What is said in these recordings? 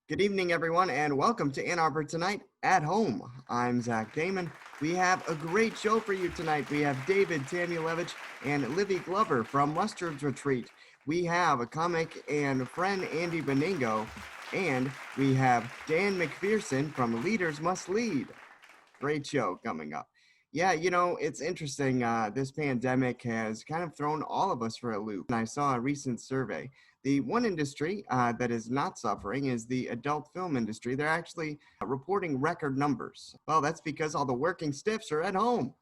Good evening, everyone, and welcome to Ann Arbor Tonight at Home. I'm Zach Damon. We have a great show for you tonight. We have David Tamulevich and Libby Glover from Mustard's Retreat. We have a comic and friend, Andy Beningo, and we have Dan McPherson from Leaders Must Lead. Great show coming up. Yeah, it's interesting. This pandemic has kind of thrown all of us for a loop. And I saw a recent survey. The one industry that is not suffering is the adult film industry. They're actually reporting record numbers. Well, that's because all the working stiffs are at home.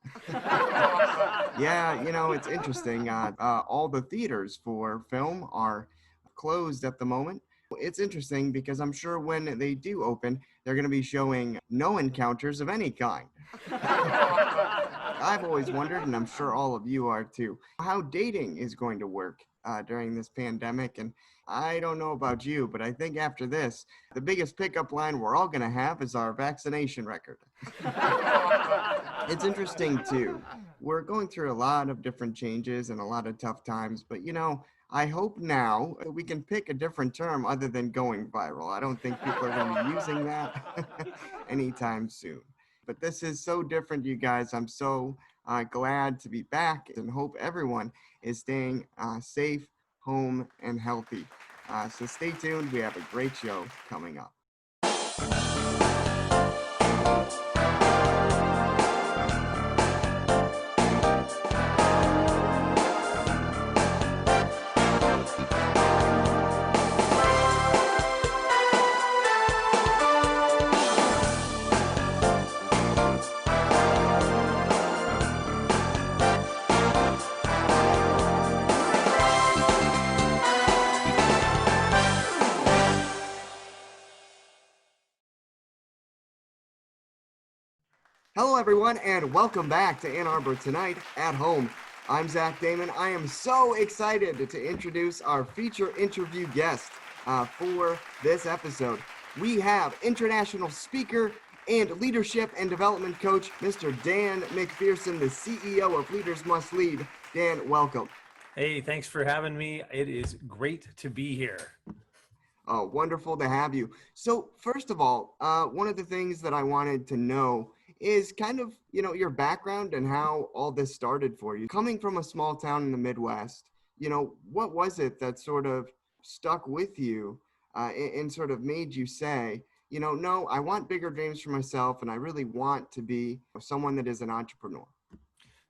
Yeah, it's interesting. All the theaters for film are closed at the moment. It's interesting because I'm sure when they do open, they're going to be showing no encounters of any kind. I've always wondered, and I'm sure all of you are too, how dating is going to work during this pandemic. And I don't know about you, but I think after this, the biggest pickup line we're all going to have is our vaccination record. It's interesting too. We're going through a lot of different changes and a lot of tough times, but I hope now we can pick a different term other than going viral. I don't think people are going to be using that anytime soon. But this is so different, you guys. I'm so glad to be back and hope everyone is staying safe, home, and healthy. So stay tuned. We have a great show coming up. Hello, everyone, and welcome back to Ann Arbor Tonight at Home. I'm Zach Damon. I am so excited to introduce our feature interview guest for this episode. We have international speaker and leadership and development coach, Mr. Dan McPherson, the CEO of Leaders Must Lead. Dan, welcome. Hey, thanks for having me. It is great to be here. Oh, wonderful to have you. So first of all, one of the things that I wanted to know is kind of, your background and how all this started for you. Coming from a small town in the Midwest, what was it that sort of stuck with you and sort of made you say, no, I want bigger dreams for myself and I really want to be someone that is an entrepreneur?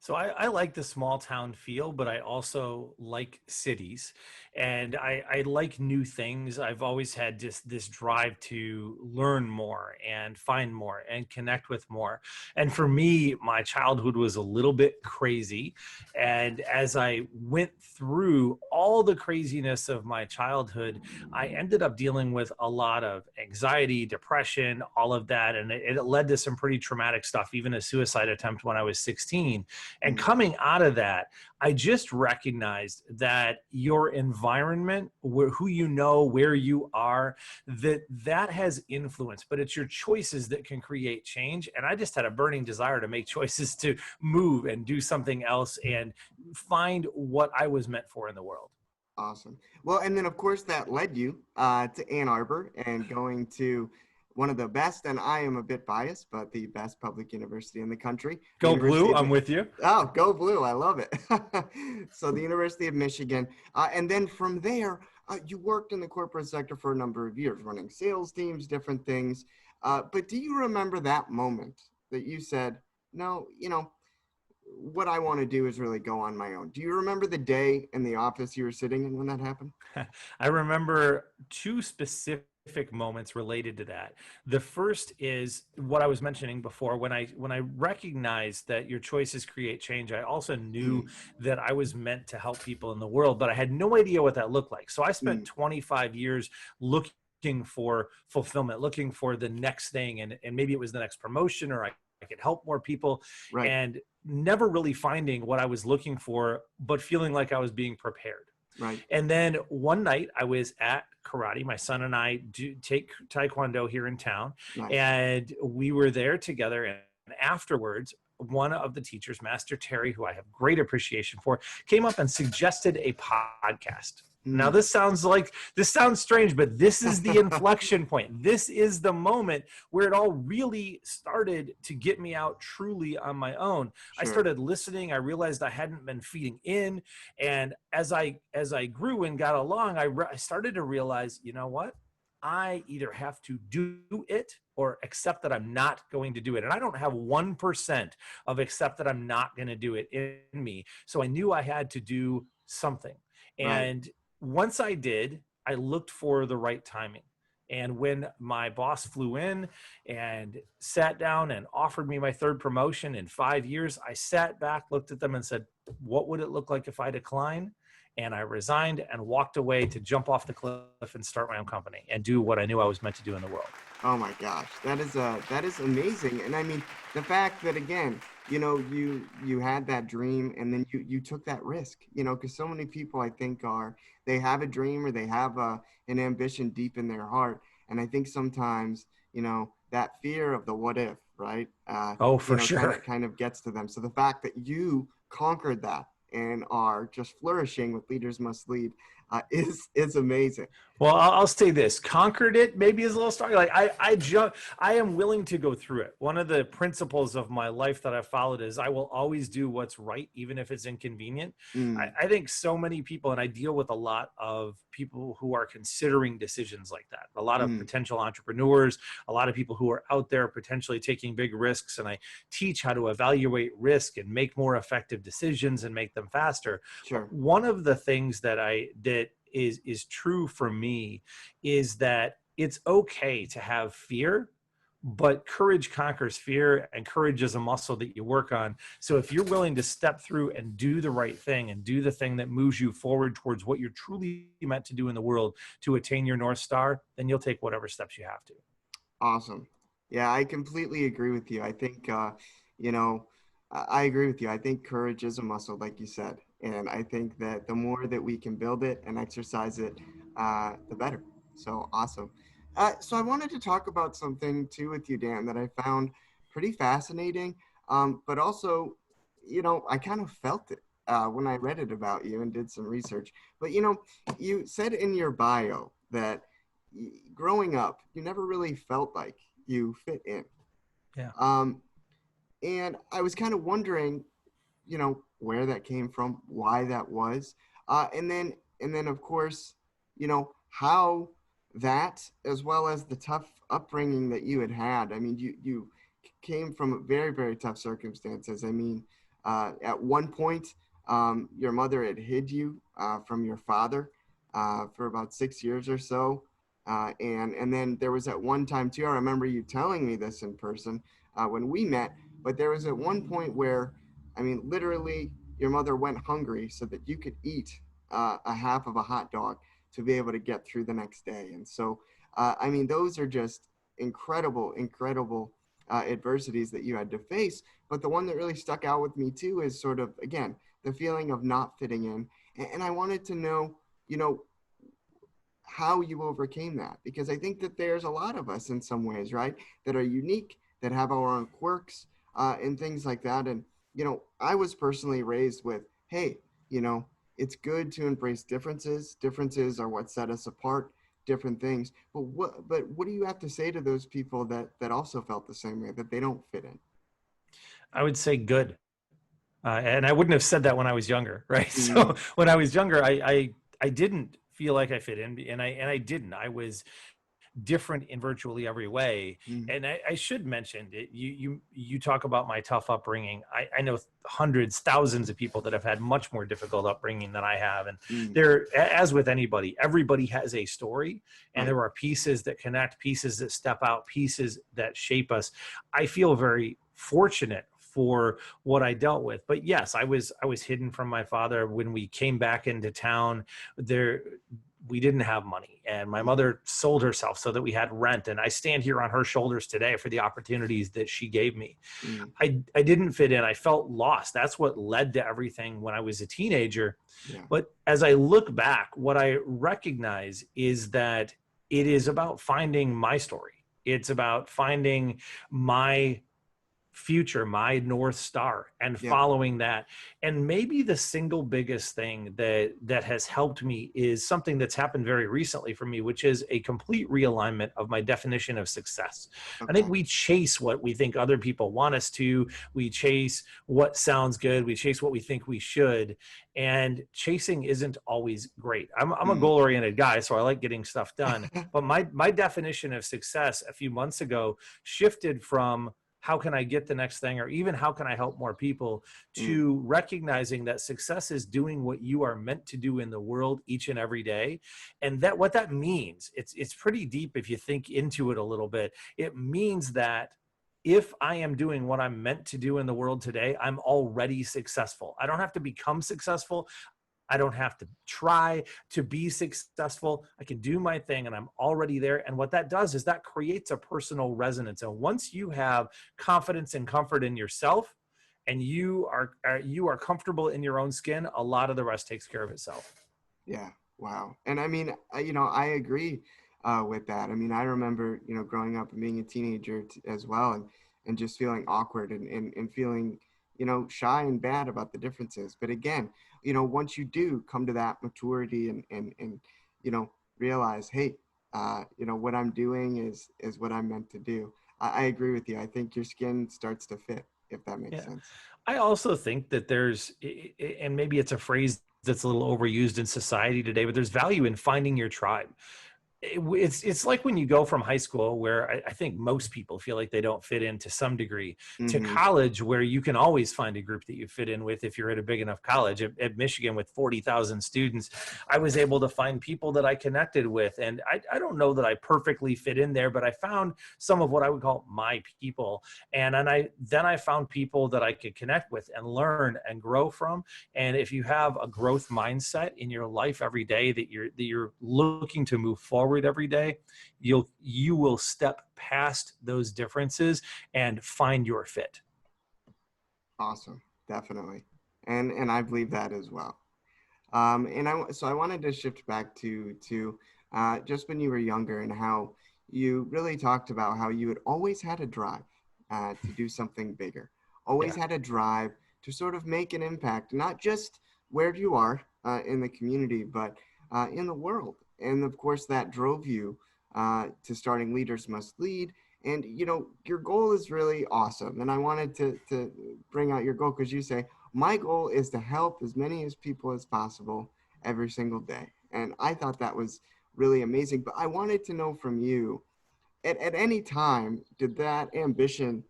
So I like the small town feel, but I also like cities and I like new things. I've always had just this drive to learn more and find more and connect with more. And for me, my childhood was a little bit crazy. And as I went through all the craziness of my childhood, I ended up dealing with a lot of anxiety, depression, all of that. And it led to some pretty traumatic stuff, even a suicide attempt when I was 16. And coming out of that, I just recognized that your environment, who you know, where you are, that has influence, but it's your choices that can create change. And I just had a burning desire to make choices to move and do something else and find what I was meant for in the world. Awesome. Well, and then of course that led you to Ann Arbor and going to one of the best, and I am a bit biased, but the best public university in the country. Go Blue, I'm with you. Oh, go Blue, I love it. So the University of Michigan. And then from there, you worked in the corporate sector for a number of years, running sales teams, different things. But do you remember that moment that you said, no, what I want to do is really go on my own? Do you remember the day in the office you were sitting in when that happened? I remember two specific moments related to that. The first is what I was mentioning before. When I recognized that your choices create change, I also knew that I was meant to help people in the world, but I had no idea what that looked like. So I spent 25 years looking for fulfillment, looking for the next thing. And maybe it was the next promotion, or I could help more people, right, and never really finding what I was looking for, but feeling like I was being prepared. right. And then one night I was at karate. My son and I do take Taekwondo here in town. Nice. And we were there together. And afterwards, one of the teachers, Master Terry, who I have great appreciation for, came up and suggested a podcast. Now this sounds strange, but this is the inflection point. This is the moment where it all really started to get me out truly on my own. I Sure. started listening. I realized I hadn't been feeding in, and as I grew and got along, I started to realize, you know what? I either have to do it or accept that I'm not going to do it. And I don't have 1% of accept that I'm not going to do it in me. So I knew I had to do something. Right. And once I did, I looked for the right timing. And when my boss flew in and sat down and offered me my third promotion in 5 years, I sat back, looked at them and said, what would it look like if I decline? And I resigned and walked away to jump off the cliff and start my own company and do what I knew I was meant to do in the world. Oh my gosh, that is amazing. And I mean, the fact that again, you had that dream and then you took that risk, because so many people I think they have a dream or they have an ambition deep in their heart, and I think sometimes that fear of the what if, right? Oh, for sure. Kind of gets to them. So the fact that you conquered that and are just flourishing with Leaders Must Lead is amazing. Well, I'll say this: conquered it maybe is a little strong. Like I am willing to go through it. One of the principles of my life that I've followed is I will always do what's right, even if it's inconvenient. Mm, I think so many people, and I deal with a lot of people who are considering decisions like that. A lot of mm, potential entrepreneurs, a lot of people who are out there potentially taking big risks, and I teach how to evaluate risk and make more effective decisions and make them faster. sure. One of the things that is true for me is that it's okay to have fear, but courage conquers fear, and courage is a muscle that you work on. So if you're willing to step through and do the right thing and do the thing that moves you forward towards what you're truly meant to do in the world to attain your North Star, then you'll take whatever steps you have to. Awesome. Yeah, I completely agree with you. I think, you know, I agree with you. I think courage is a muscle, like you said. And I think that the more that we can build it and exercise it, the better. So awesome. So I wanted to talk about something too with you, Dan, that I found pretty fascinating. But also, I kind of felt it when I read it about you and did some research. But, you said in your bio that growing up, you never really felt like you fit in. Yeah. And I was kind of wondering, where that came from, why that was, and then of course, how that, as well as the tough upbringing that you had. I mean, you came from very, very tough circumstances. I mean, at one point, your mother had hid you from your father for about 6 years or so. And then there was at one time too, I remember you telling me this in person when we met, but there was at one point where, I mean, literally your mother went hungry so that you could eat a half of a hot dog to be able to get through the next day. And so, I mean, those are just incredible, incredible adversities that you had to face. But the one that really stuck out with me too is sort of, again, the feeling of not fitting in. And I wanted to know, how you overcame that, because I think that there's a lot of us in some ways, right, that are unique, that have our own quirks and things like that. And I was personally raised with, hey, it's good to embrace differences. Differences are what set us apart, different things. But what do you have to say to those people that also felt the same way, that they don't fit in? I would say good. And I wouldn't have said that when I was younger, right? Mm, So when I was younger, I didn't feel like I fit in, and I didn't. I was different in virtually every way. mm, And I should mention it, you talk about my tough upbringing. I know hundreds, thousands of people that have had much more difficult upbringing than I have. And mm, there, as with anybody, everybody has a story, and right. there are pieces that connect, pieces that step out, pieces that shape us. I feel very fortunate for what I dealt with. But yes, I was hidden from my father. When we came back into town, we didn't have money, and my mother sold herself so that we had rent. And I stand here on her shoulders today for the opportunities that she gave me. Mm, I didn't fit in. I felt lost. That's what led to everything when I was a teenager. yeah. But as I look back, what I recognize is that it is about finding my story. It's about finding my future, my North Star, and Yep. following that. And maybe the single biggest thing that has helped me is something that's happened very recently for me, which is a complete realignment of my definition of success. I think Okay. we chase what we think other people want us to. We chase what sounds good. We chase what we think we should. And chasing isn't always great. I'm a Mm. goal oriented guy, so I like getting stuff done. But my definition of success a few months ago shifted from how can I get the next thing, or even how can I help more people, Mm. to recognizing that success is doing what you are meant to do in the world each and every day. And that what that means, it's pretty deep if you think into it a little bit. It means that if I am doing what I'm meant to do in the world today, I'm already successful. I don't have to become successful. I don't have to try to be successful. I can do my thing and I'm already there. And what that does is that creates a personal resonance. And once you have confidence and comfort in yourself, and you are comfortable in your own skin, a lot of the rest takes care of itself. Yeah. Wow. And I mean, I agree with that. I mean, I remember, growing up and being a teenager as well, and just feeling awkward and feeling, shy and bad about the differences. But again, once you do come to that maturity and realize, hey, what I'm doing is what I'm meant to do. I agree with you. I think your skin starts to fit, if that makes Yeah. sense. I also think that and maybe it's a phrase that's a little overused in society today, but there's value in finding your tribe. It's like when you go from high school, where I think most people feel like they don't fit in to some degree, to Mm-hmm. college, where you can always find a group that you fit in with if you're at a big enough college. At Michigan, with 40,000 students, I was able to find people that I connected with. And I don't know that I perfectly fit in there, but I found some of what I would call my people. And then I found people that I could connect with and learn and grow from. And if you have a growth mindset in your life every day, that you're looking to move forward every day, you will step past those differences and find your fit. Awesome. Definitely. And I believe that as well. So I wanted to shift back to just when you were younger and how you really talked about how you had always had a drive to do something bigger, always Yeah. had a drive to sort of make an impact, not just where you are in the community, but in the world. And of course, that drove you to starting Leaders Must Lead. And your goal is really awesome. And I wanted to bring out your goal because you say, my goal is to help as many as people as possible every single day. And I thought that was really amazing. But I wanted to know from you, at any time, did that ambition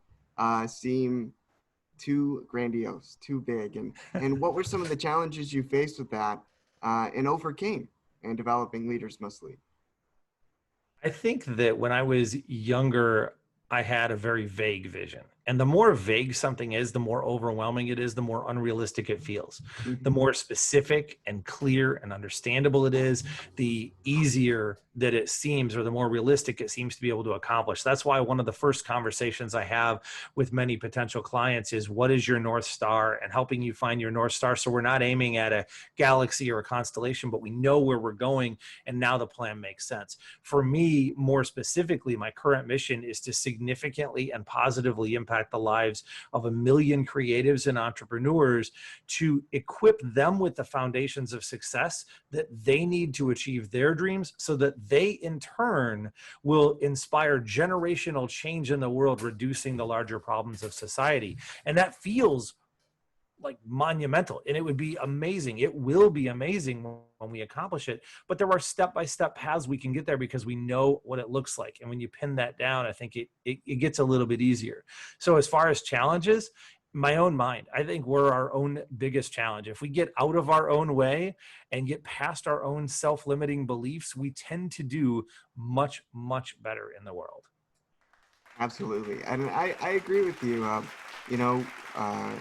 seem too grandiose, too big? And what were some of the challenges you faced with that and overcame in developing Leaders Must Lead? I think that when I was younger, I had a very vague vision. And the more vague something is, the more overwhelming it is, the more unrealistic it feels. The Mm-hmm. more specific and clear and understandable it is, the easier that it seems, or the more realistic it seems to be able to accomplish. That's why one of the first conversations I have with many potential clients is, what is your North Star, and helping you find your North Star. So we're not aiming at a galaxy or a constellation, but we know where we're going. And now the plan makes sense. For me, more specifically, my current mission is to significantly and positively impact the lives of 1 million creatives and entrepreneurs, to equip them with the foundations of success that they need to achieve their dreams, so that they in turn will inspire generational change in the world, reducing the larger problems of society. And that feels like monumental, and it would be amazing. It will be amazing when we accomplish it, but there are step-by-step paths we can get there because we know what it looks like. And when you pin that down, I think it gets a little bit easier. So as far as challenges, my own mind, I think we're our own biggest challenge. If we get out of our own way and get past our own self-limiting beliefs, we tend to do much, much better in the world. Absolutely. And I agree with you. You know, uh,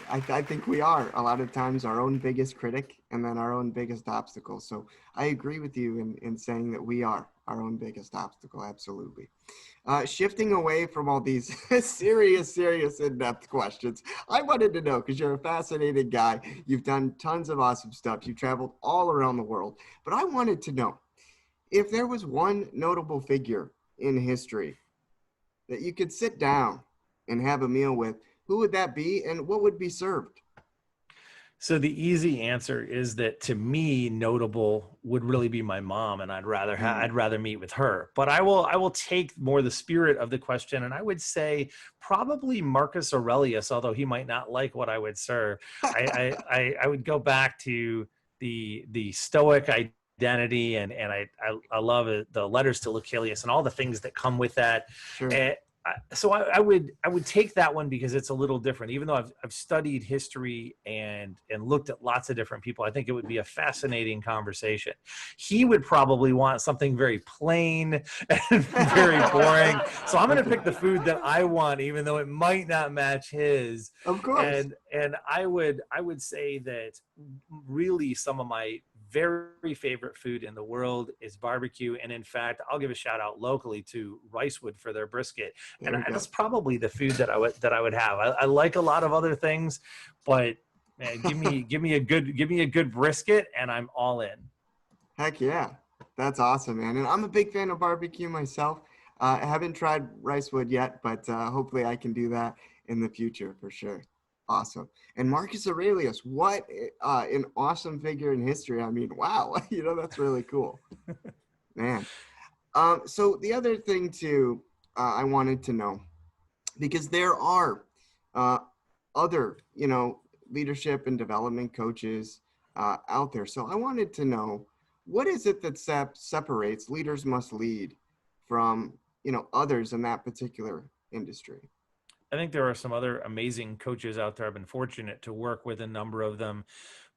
I think we are a lot of times our own biggest critic and then our own biggest obstacle. So I agree with you in saying that we are our own biggest obstacle. Absolutely. Shifting away from all these serious, in-depth questions, I wanted to know, because you're a fascinating guy. You've done tons of awesome stuff. You've traveled all around the world. But I wanted to know if there was one notable figure in history that you could sit down and have a meal with, who would that be and what would be served? So the easy answer is that to me, notable would really be my mom, and Mm. I'd rather meet with her. But I will take more the spirit of the question, and I would say probably Marcus Aurelius, although he might not like what I would serve. I would go back to the Stoic identity, and I love it, the letters to Lucilius and all the things that come with that. Sure. Eh, I would take that one because it's a little different. Even though I've studied history and looked at lots of different people, I think it would be a fascinating conversation. He would probably want something very plain and very boring. So I'm going to Okay. pick the food that I want, even though it might not match his. Of course. And I would say that really some of my very favorite food in the world is barbecue. And in fact, I'll give a shout out locally to Ricewood for their brisket. There And we go. that's probably the food that I would have. I like a lot of other things, but man, give me a good brisket and I'm all in. Heck yeah. That's awesome, man. And I'm a big fan of barbecue myself. I haven't tried Ricewood yet, but hopefully I can do that in the future for sure. Awesome. And Marcus Aurelius, what an awesome figure in history. I mean, wow. That's really cool, man. So the other thing too, I wanted to know, because there are uh, other, leadership and development coaches out there. So I wanted to know, what is it that separates leaders must lead from, others in that particular industry? I think there are some other amazing coaches out there. I've been fortunate to work with a number of them.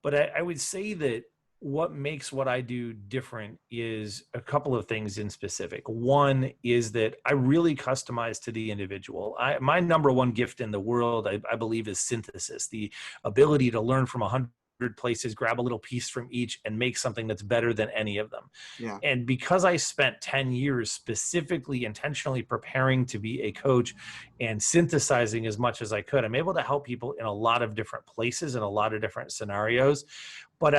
But I would say that what makes what I do different is a couple of things in specific. One is that I really customize to the individual. My number one gift in the world, I believe, is synthesis, the ability to learn from 100 places, grab a little piece from each, and make something that's better than any of them. Yeah. And because I spent 10 years specifically intentionally preparing to be a coach and synthesizing as much as I could, I'm able to help people in a lot of different places in a lot of different scenarios. But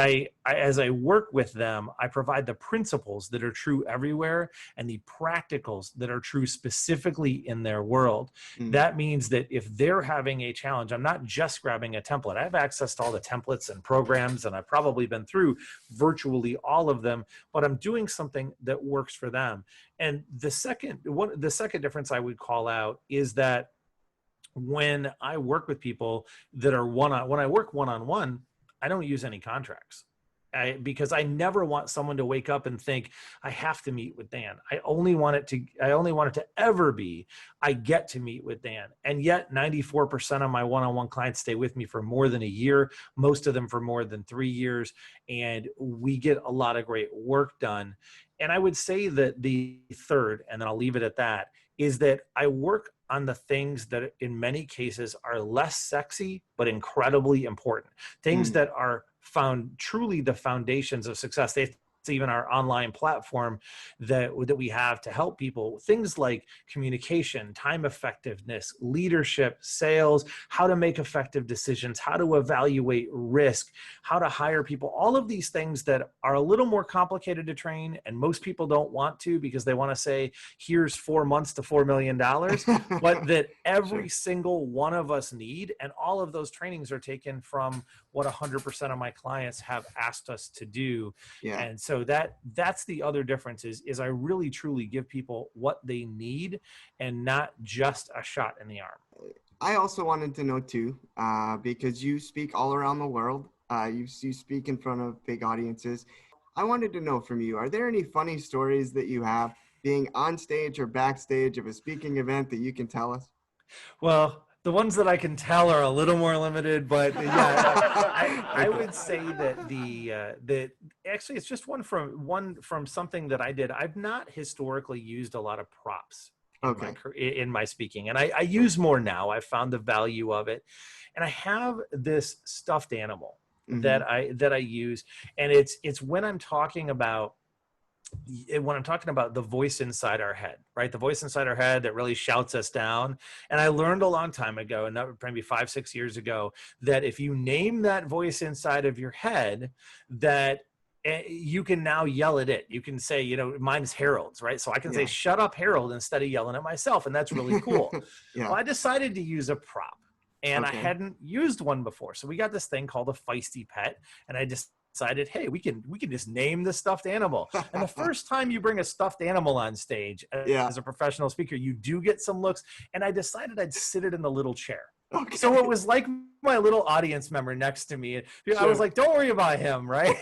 as I work with them, I provide the principles that are true everywhere and the practicals that are true specifically in their world. Mm. That means that if they're having a challenge, I'm not just grabbing a template. I have access to all the templates and programs, and I've probably been through virtually all of them, but I'm doing something that works for them. And the second difference I would call out is that when I work with people that are when I work one-on-one, I don't use any contracts. Because I never want someone to wake up and think I have to meet with Dan. I only want it to ever be I get to meet with Dan. And yet 94% of my one-on-one clients stay with me for more than a year, most of them for more than 3 years, and we get a lot of great work done. And I would say that the third, and then I'll leave it at that, is that I work on the things that in many cases are less sexy but incredibly important, things Mm. that are found truly the foundations of success. It's even our online platform that we have to help people, things like communication, time effectiveness, leadership, sales, how to make effective decisions, how to evaluate risk, how to hire people, all of these things that are a little more complicated to train, and most people don't want to because they want to say here's 4 months to $4 million, but that every Sure. single one of us need. And all of those trainings are taken from what 100% of my clients have asked us to do. Yeah. And so that's the other difference is I really truly give people what they need and not just a shot in the arm. I also wanted to know too, because you speak all around the world. You speak in front of big audiences. I wanted to know from you, are there any funny stories that you have being on stage or backstage of a speaking event that you can tell us? Well, the ones that I can tell are a little more limited, but yeah, I Okay. would say that that actually it's just one from something that I did. I've not historically used a lot of props Okay. in my speaking, and I Sure. use more now. I've found the value of it, and I have this stuffed animal Mm-hmm. that I use, and it's when I'm talking about the voice inside our head, right? The voice inside our head that really shouts us down. And I learned a long time ago, and that was maybe 5, 6 years ago, that if you name that voice inside of your head, that you can now yell at it. You can say, you know, mine's Harold's, right? So I can say, Yeah. shut up, Harold, instead of yelling at myself. And that's really cool. Yeah. Well, I decided to use a prop, and I Okay. hadn't used one before. So we got this thing called a feisty pet, and I decided, hey, we can just name the stuffed animal. And the first time you bring a stuffed animal on stage Yeah. as a professional speaker, you do get some looks. And I decided I'd sit it in the little chair. Okay. So it was like my little audience member next to me. I Sure. was like, don't worry about him, right?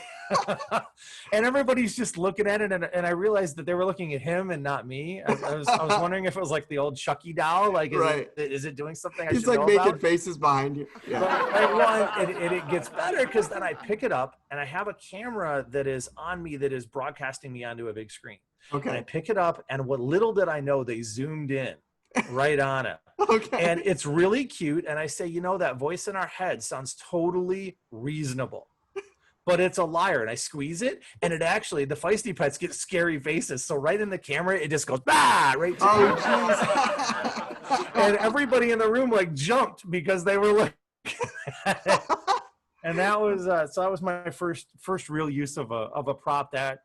And everybody's just looking at it, and I realized that they were looking at him and not me. I was wondering if it was like the old Chucky doll, like is it doing something I He's should like know making about? faces behind you. Yeah. Right, well, and it gets better because then I pick it up and I have a camera that is on me that is broadcasting me onto a big screen. Okay. And I pick it up, and what little did I know, they zoomed in right on it. Okay. And it's really cute. And I say, you know, that voice in our head sounds totally reasonable, but it's a liar. And I squeeze it, and it actually, the feisty pets get scary faces. So right in the camera, it just goes, bah, right to me. jeez. And everybody in the room like jumped because they were looking at it. And that was so that was my first real use of a prop that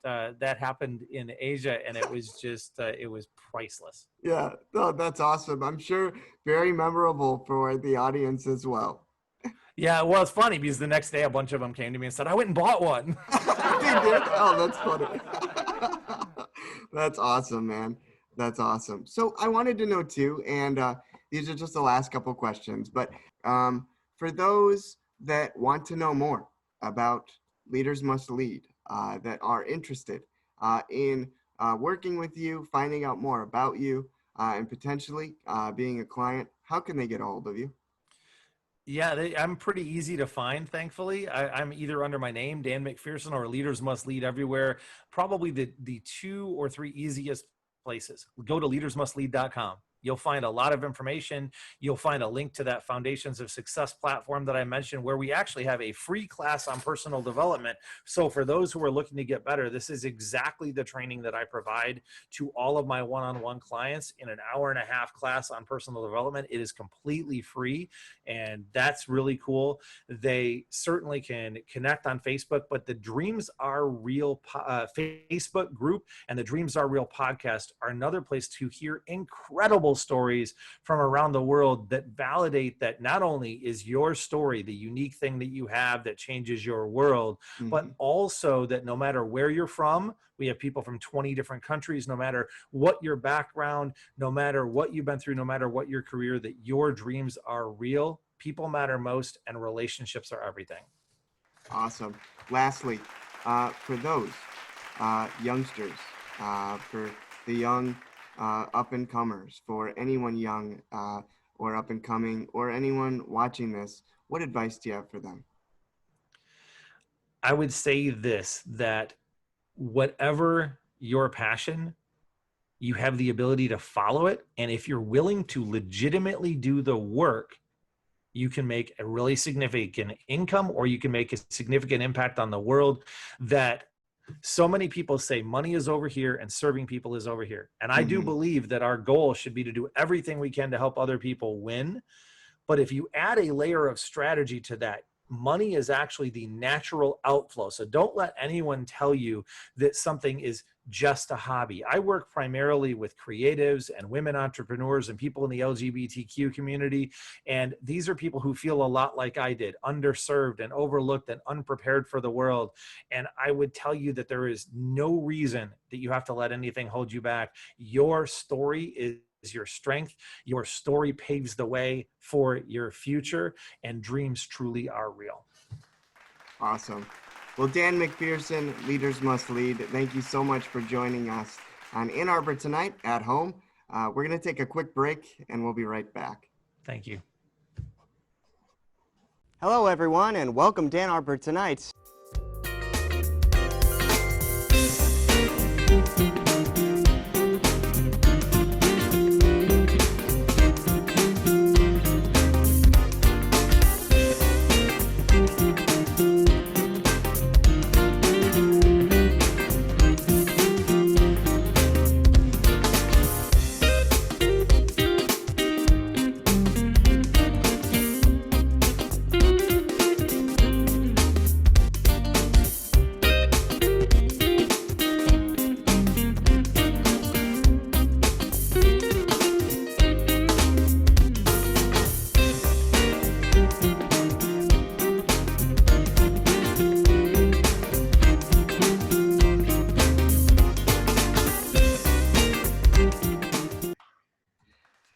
happened in Asia, and it was just it was priceless. Yeah, no, that's awesome. I'm sure very memorable for the audience as well. Yeah, well, it's funny because the next day a bunch of them came to me and said, I went and bought one. They did? Oh, that's funny. That's awesome, man. That's awesome. So I wanted to know too, and these are just the last couple questions, but for those that want to know more about Leaders Must Lead, that are interested in working with you, finding out more about you, and potentially being a client, how can they get a hold of you? Yeah, I'm pretty easy to find, thankfully. I'm either under my name, Dan McPherson, or Leaders Must Lead everywhere. Probably the 2 or 3 easiest places. Go to leadersmustlead.com. You'll find a lot of information. You'll find a link to that Foundations of Success platform that I mentioned, where we actually have a free class on personal development. So for those who are looking to get better, this is exactly the training that I provide to all of my one-on-one clients in an hour-and-a-half class on personal development. It is completely free, and that's really cool. They certainly can connect on Facebook, but the Dreams Are Real Facebook group and the Dreams Are Real podcast are another place to hear incredible stories from around the world that validate that not only is your story the unique thing that you have that changes your world, but also that no matter where you're from, we have people from 20 different countries, no matter what your background, no matter what you've been through, no matter what your career, that your dreams are real, people matter most, and relationships are everything. Awesome. Lastly, for those youngsters, for the young up-and-comers, for anyone young or up-and-coming, or anyone watching this, what advice do you have for them? I would say this, that whatever your passion, you have the ability to follow it. And if you're willing to legitimately do the work, you can make a really significant income, or you can make a significant impact on the world. That so many people say money is over here and serving people is over here. And I do believe that our goal should be to do everything we can to help other people win. But if you add a layer of strategy to that, money is actually the natural outflow. So don't let anyone tell you that something is just a hobby. I work primarily with creatives and women entrepreneurs and people in the LGBTQ community. And these are people who feel a lot like I did, underserved and overlooked and unprepared for the world. And I would tell you that there is no reason that you have to let anything hold you back. Your story is your strength. Your story paves the way for your future, and dreams truly are real. Awesome. Well, Dan McPherson, Leaders Must Lead, thank you so much for joining us on In Arbor Tonight at home. We're going to take a quick break, and we'll be right back. Thank you. Hello, everyone, and welcome to In Arbor Tonight.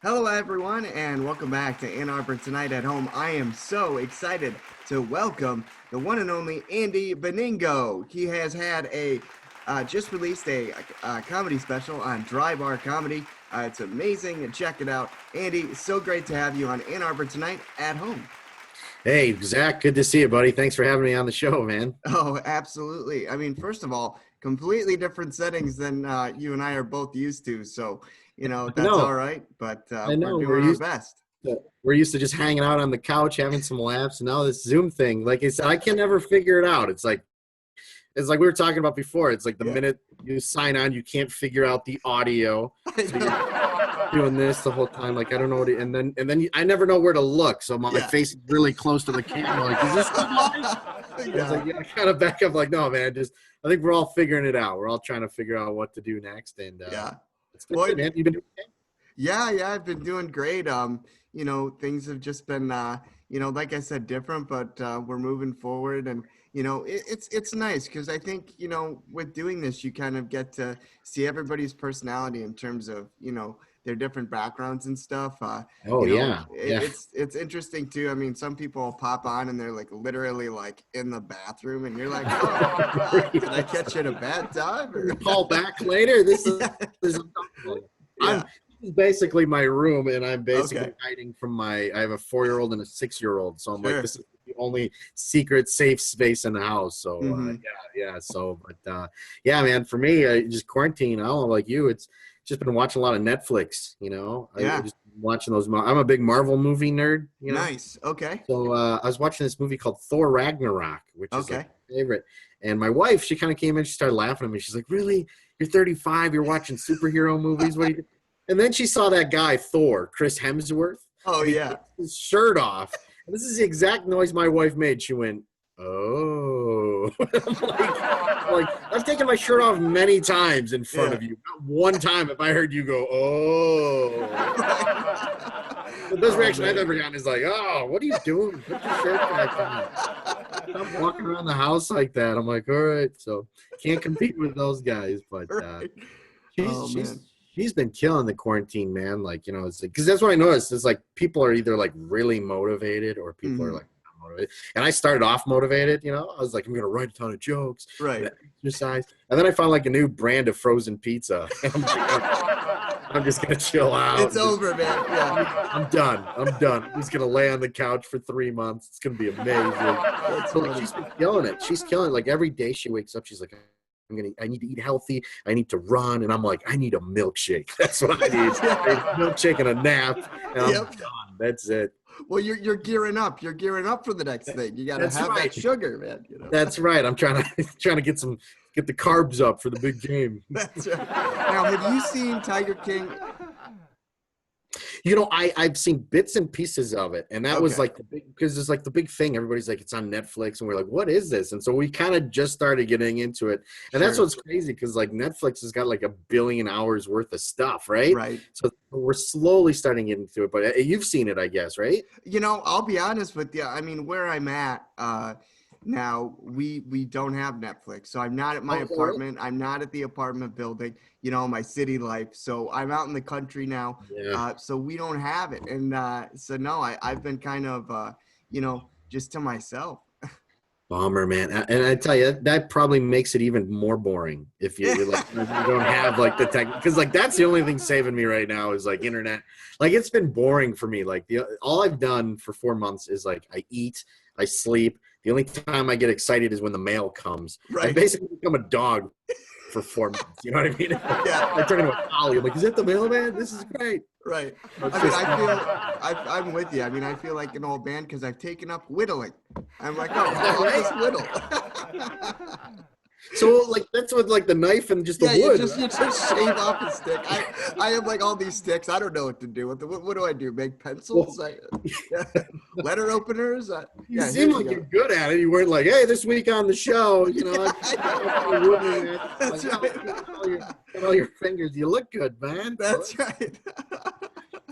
Hello, everyone, and welcome back to Ann Arbor Tonight at Home. I am so excited to welcome the one and only Andy Beningo. He has had just released a comedy special on Dry Bar Comedy. It's amazing. Check it out. Andy, so great to have you on Ann Arbor Tonight at Home. Hey, Zach, good to see you, buddy. Thanks for having me on the show, man. Oh, absolutely. I mean, first of all, completely different settings than you and I are both used to. So, that's all right. But I know. we're doing our best. We're used to just hanging out on the couch, having some laughs, and now this Zoom thing, like I said, I can never figure it out. It's like we were talking about before. It's like the minute you sign on, you can't figure out the audio. So you're doing this the whole time. Like, I don't know what and then I never know where to look. So my face is really close to the camera. Like, is this good live? I kind of back up like, no, man, I think we're all figuring it out. We're all trying to figure out what to do next. And it's good, man. You've been doing okay? Yeah, I've been doing great. Things have just been, like I said, different, but we're moving forward, and it's nice because I think with doing this, you kind of get to see everybody's personality in terms of their different backgrounds and stuff. It's interesting too. I mean, some people pop on and they're like literally like in the bathroom, and you're like, oh, did I catch you at a bad time? Or? Call back later. This is basically my room, and I'm basically hiding from I have a 4-year-old and a 6-year-old, so I'm like, this is the only secret safe space in the house. So man, for me, just quarantine, I don't know, like you, it's just been watching a lot of Netflix, I just watching those. I'm a big Marvel movie nerd, Nice. Okay. So I was watching this movie called Thor Ragnarok, which is like my favorite. And my wife, she kind of came in, she started laughing at me. She's like, really? You're 35, you're watching superhero movies? What do you do? And then she saw that guy, Thor, Chris Hemsworth. Oh, yeah. His shirt off. And this is the exact noise my wife made. She went, oh. I'm like, I've taken my shirt off many times in front of you. Not one time have I heard you go, oh. The best reaction I've ever gotten is like, oh, what are you doing? Put your shirt back on. Stop walking around the house like that. I'm like, all right. So can't compete with those guys. But she's been killing the quarantine, man. Like, it's like, because that's what I noticed. It's like people are either like really motivated or people are like not motivated. And I started off motivated, I was like, I'm going to write a ton of jokes, exercise. And then I found like a new brand of frozen pizza. I'm just going to chill out. It's over, man. Yeah. I'm done. I'm just going to lay on the couch for 3 months. It's going to be amazing. So like, she's been killing it. She's killing it. Like every day she wakes up, she's like, I need to eat healthy. I need to run. And I'm like, I need a milkshake. That's what I need. I need a milkshake and a nap. And I'm done. That's it. Well, you're gearing up. You're gearing up for the next thing. You got to have that sugar, man. That's right. I'm trying to get the carbs up for the big game. That's right. Now, have you seen Tiger King? I've seen bits and pieces of it, and that was like because it's like the big thing. Everybody's like, it's on Netflix, and we're like, what is this? And so we kind of just started getting into it, and that's what's crazy because like Netflix has got like 1 billion hours worth of stuff, right? Right. So we're slowly starting to get into it, but you've seen it, I guess, right? I'll be honest with you. I mean, where I'm at now, we don't have Netflix, so I'm not at my apartment. I'm not at the apartment building. My city life. So I'm out in the country now. Yeah. So we don't have it. And so no, I've been kind of, just to myself. Bummer, man. And I tell you, that probably makes it even more boring if you like you don't have like the tech, because like that's the only thing saving me right now is like internet. Like it's been boring for me. Like all I've done for 4 months is like I eat, I sleep. The only time I get excited is when the mail comes. Right. I basically become a dog for 4 months. You know what I mean? Yeah. I turn into a collie. I'm like, is that the mailman? This is great. Right. I'm with you. I mean, I feel like an old man because I've taken up whittling. I'm like, I'll just whittle. So like that's with like the knife and just the wood. You just shave off a stick. I have like all these sticks. I don't know what to do with them. What do I do? Make pencils? Letter openers? You seem like you're good at it. You weren't like, hey, this week on the show, That's right. All your fingers. You look good, man. That's right.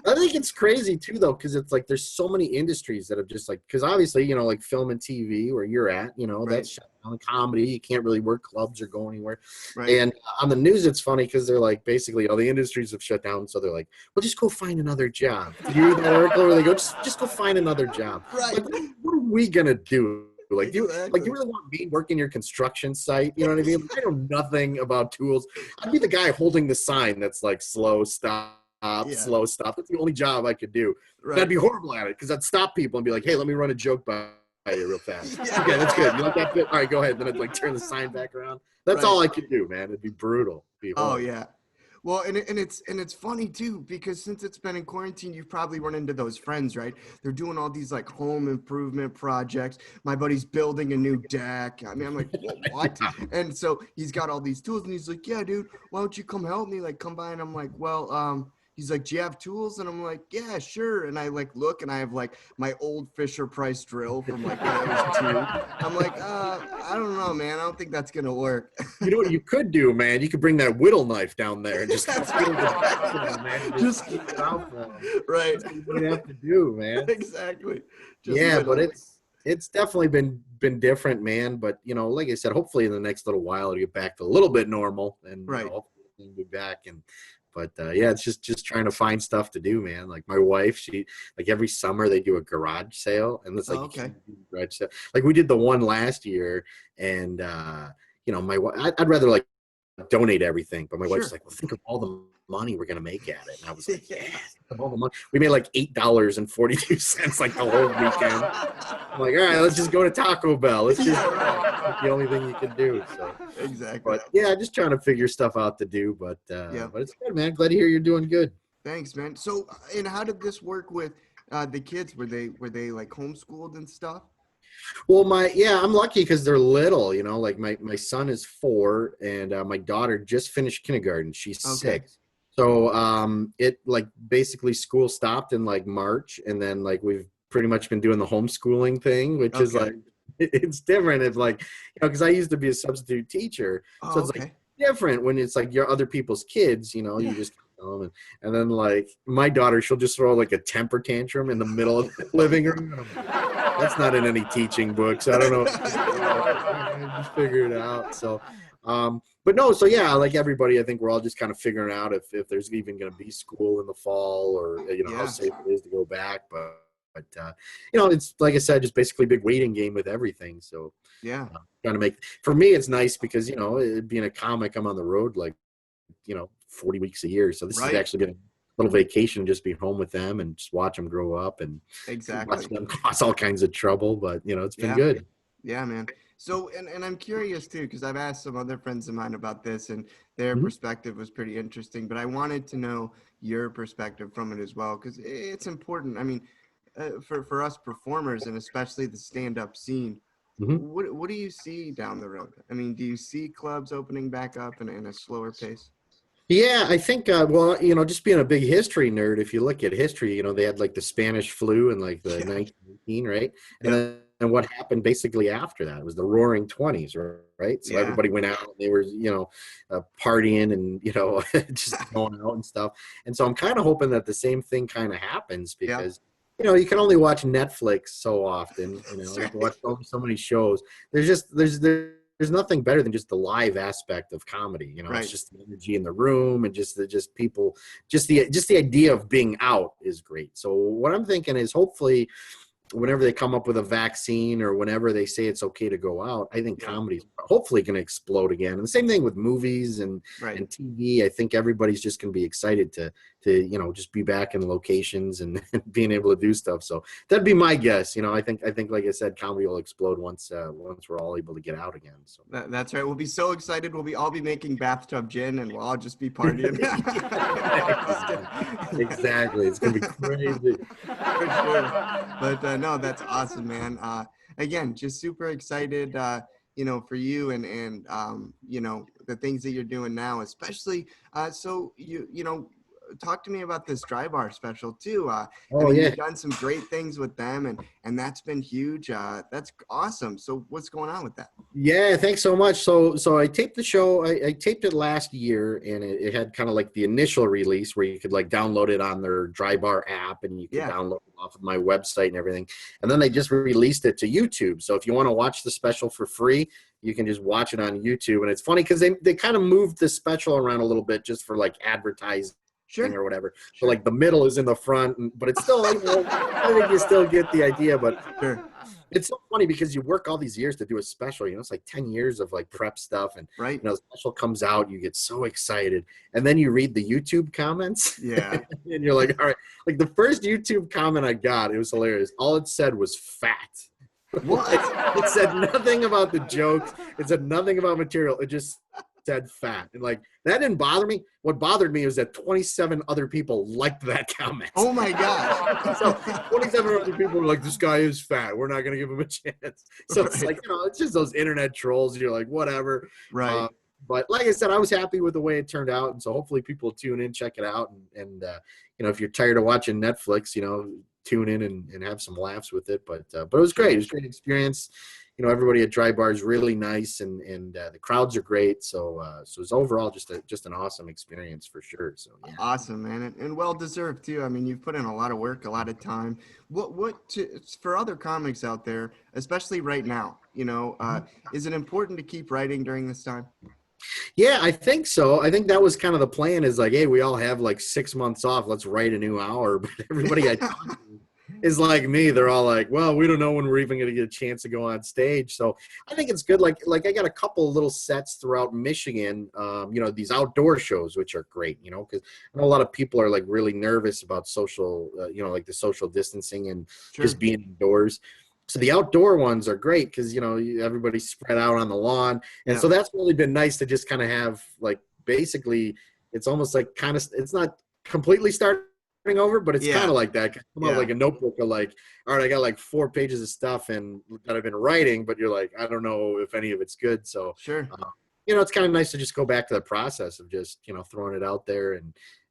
I think it's crazy too, though, because it's like there's so many industries that have just like, because obviously, like film and TV where you're at, that's shut on the comedy. You can't really work clubs or go anywhere. Right. And on the news, it's funny because they're like, basically all the industries have shut down. So they're like, well, just go find another job. Did you read that article where they go, just go find another job? Right. Like, what are we going to do? Like, do Exactly. you really want me working your construction site? You know what I mean? I know nothing about tools. I'd be the guy holding the sign that's like slow, stop, slow, stop. That's the only job I could do. Right. I'd be horrible at it because I'd stop people and be like, hey, let me run a joke by you real fast. Okay, that's good. You like that bit? All right, go ahead. Then I'd like turn the sign back around. That's all I could do, man. It'd be brutal. It'd be Oh horrible. yeah. Well, and it's funny too, because since it's been in quarantine, you've probably run into those friends, right? They're doing all these like home improvement projects. My buddy's building a new deck. I mean, I'm like, what? And so he's got all these tools, and he's like, yeah, dude, why don't you come help me? Like, come by. And I'm like, well, he's like, do you have tools? And I'm like, yeah, sure. And I like look, and I have like my old Fisher Price drill from like when I was 2. I'm like, I don't know, man. I don't think that's gonna work. You know what you could do, man? You could bring that whittle knife down there and just That's whittle the right. back to him, man. Just keep it out for him. Right. That's what you have to do, man. Exactly. Just Yeah, but literally. it's definitely been different, man. But you know, like I said, hopefully in the next little while it'll get back to a little bit normal, and Right. you know, hopefully we'll be back. And but yeah, it's just trying to find stuff to do, man. Like my wife, she like every summer they do a garage sale, and it's like Oh, okay. a huge garage sale. Like we did the one last year, and you know, I'd rather like donate everything, but my wife's Sure. like, well, think of all the money we're gonna make at it. And I was like, yeah, think of all the money. We made like $8.42 like the whole weekend. I'm like, all right, let's just go to Taco Bell. Let's just that's the only thing you can do. So Exactly. but yeah, just trying to figure stuff out to do. But Yeah. but it's good, man. Glad to hear you're doing good. Thanks, man. So, and how did this work with the kids? Were they like homeschooled and stuff? Well, I'm lucky because they're little, you know, like my son is 4 and my daughter just finished kindergarten. She's Okay. 6. So it like basically school stopped in like March, and then like we've pretty much been doing the homeschooling thing, which is Okay. like it's different if like, you know, because I used to be a substitute teacher. So Oh, it's like okay. different when it's like your other people's kids, you know, Yeah. you just tell them, and then like my daughter, she'll just throw like a temper tantrum in the middle of the living room. And I'm like, that's not in any teaching books. I don't know. Just figure it out. So, but no, so yeah, like everybody, I think we're all just kind of figuring out if there's even going to be school in the fall, or you know how Yeah. safe it is to go back. But you know, it's like I said, just basically a big waiting game with everything. So Yeah. trying to make for me, it's nice because you know, being a comic, I'm on the road like 40 weeks a year. So this has Right. actually been a little vacation, just be home with them and just watch them grow up and Exactly. watch them cause all kinds of trouble. But you know, it's been Yeah. good. Yeah, man. So, and I'm curious too, because I've asked some other friends of mine about this, and their Mhm. perspective was pretty interesting. But I wanted to know your perspective from it as well, because it's important. I mean, for us performers, and especially the stand-up scene, Mhm. what do you see down the road? I mean, do you see clubs opening back up in a slower pace? Yeah, I think, well, you know, just being a big history nerd, if you look at history, you know, they had like the Spanish flu in like the Yeah. 1918, right? And Yep. then and what happened basically after that was the Roaring Twenties, right? So Yeah. everybody went out, they were, you know, partying and, you know, just going out and stuff. And so I'm kind of hoping that the same thing kind of happens Yeah. because, you know, you can only watch Netflix so often, you know, That's you have to right. watch so many shows. There's nothing better than just the live aspect of comedy. You know, it's Right. just the energy in the room and just people, just the idea of being out is great. So what I'm thinking is hopefully whenever they come up with a vaccine or whenever they say it's okay to go out, I think Yeah. comedy's hopefully going to explode again. And the same thing with movies Right. and TV. I think everybody's just going to be excited to you know just be back in locations and being able to do stuff. So that'd be my guess. You know, I think like I said, comedy will explode once we're all able to get out again. So That's right. We'll be so excited. We'll all be making bathtub gin, and we'll all just be partying. exactly, it's gonna be crazy. For sure. But no, that's awesome, man. Again, just super excited, for you and the things that you're doing now, especially. So talk to me about this dry bar special too. I Oh mean, yeah. you've done some great things with them, and that's been huge. That's awesome. So what's going on with that? Yeah, thanks so much. So I taped the show. I taped it last year, and it had kind of like the initial release where you could like download it on their Dry Bar app, and you could Yeah. download it off of my website and everything. And then they just released it to YouTube. So if you want to watch the special for free, you can just watch it on YouTube. And it's funny because they kind of moved the special around a little bit just for like advertising Sure. or whatever. So Sure. like the middle is in the front, but it's still, I think you still get the idea. But Sure. it's so funny because you work all these years to do a special, it's like 10 years of like prep stuff. And, Right. the special comes out, you get so excited. And then you read the YouTube comments. Yeah. And you're like, all right, like the first YouTube comment I got, it was hilarious. All it said was fat. What? It said nothing about the jokes. It said nothing about material. It just said fat. And like, that didn't bother me. What bothered me was that 27 other people liked that comment. Oh my gosh. So 27 other people were like, this guy is fat. We're not going to give him a chance. So it's like, it's just those internet trolls. You're like, whatever. Right. But like I said, I was happy with the way it turned out. And so hopefully people tune in, check it out. And if you're tired of watching Netflix, tune in and have some laughs with it. But it was great. It was a great experience. Everybody at Dry Bar is really nice, and the crowds are great. So it's overall just an awesome experience for sure. So yeah. Awesome, man, and well deserved too. I mean, you've put in a lot of work, a lot of time. For other comics out there, especially right now, is it important to keep writing during this time? Yeah, I think so. I think that was kind of the plan. Is like, hey, we all have like 6 months off. Let's write a new hour. But everybody I talk to is like me. They're all like, well, we don't know when we're even going to get a chance to go on stage. So I think it's good. Like I got a couple of little sets throughout Michigan, these outdoor shows, which are great, because I know a lot of people are like really nervous about social, like the social distancing and Sure. just being indoors. So the outdoor ones are great because, everybody's spread out on the lawn. And so that's really been nice to just kind of have like, basically it's almost like it's not completely starting over, but it's kind of like that. Come out like a notebook of like, all right, I got like 4 pages of stuff and that I've been writing, but you're like, I don't know if any of it's good. So Sure. It's kind of nice to just go back to the process of just throwing it out there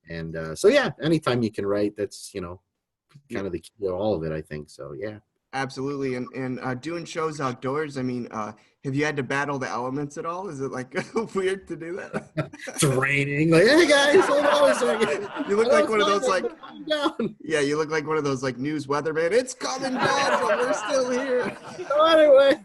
and so yeah, anytime you can write, that's kind of the key to all of it, I think. So yeah. Absolutely. And doing shows outdoors, I mean, have you had to battle the elements at all? Is it like weird to do that? It's raining. Like, hey guys, hold on a second. You look like one of those like, down. yeah, you look like one of those like news weatherman. It's coming down, but we're still here. So anyway.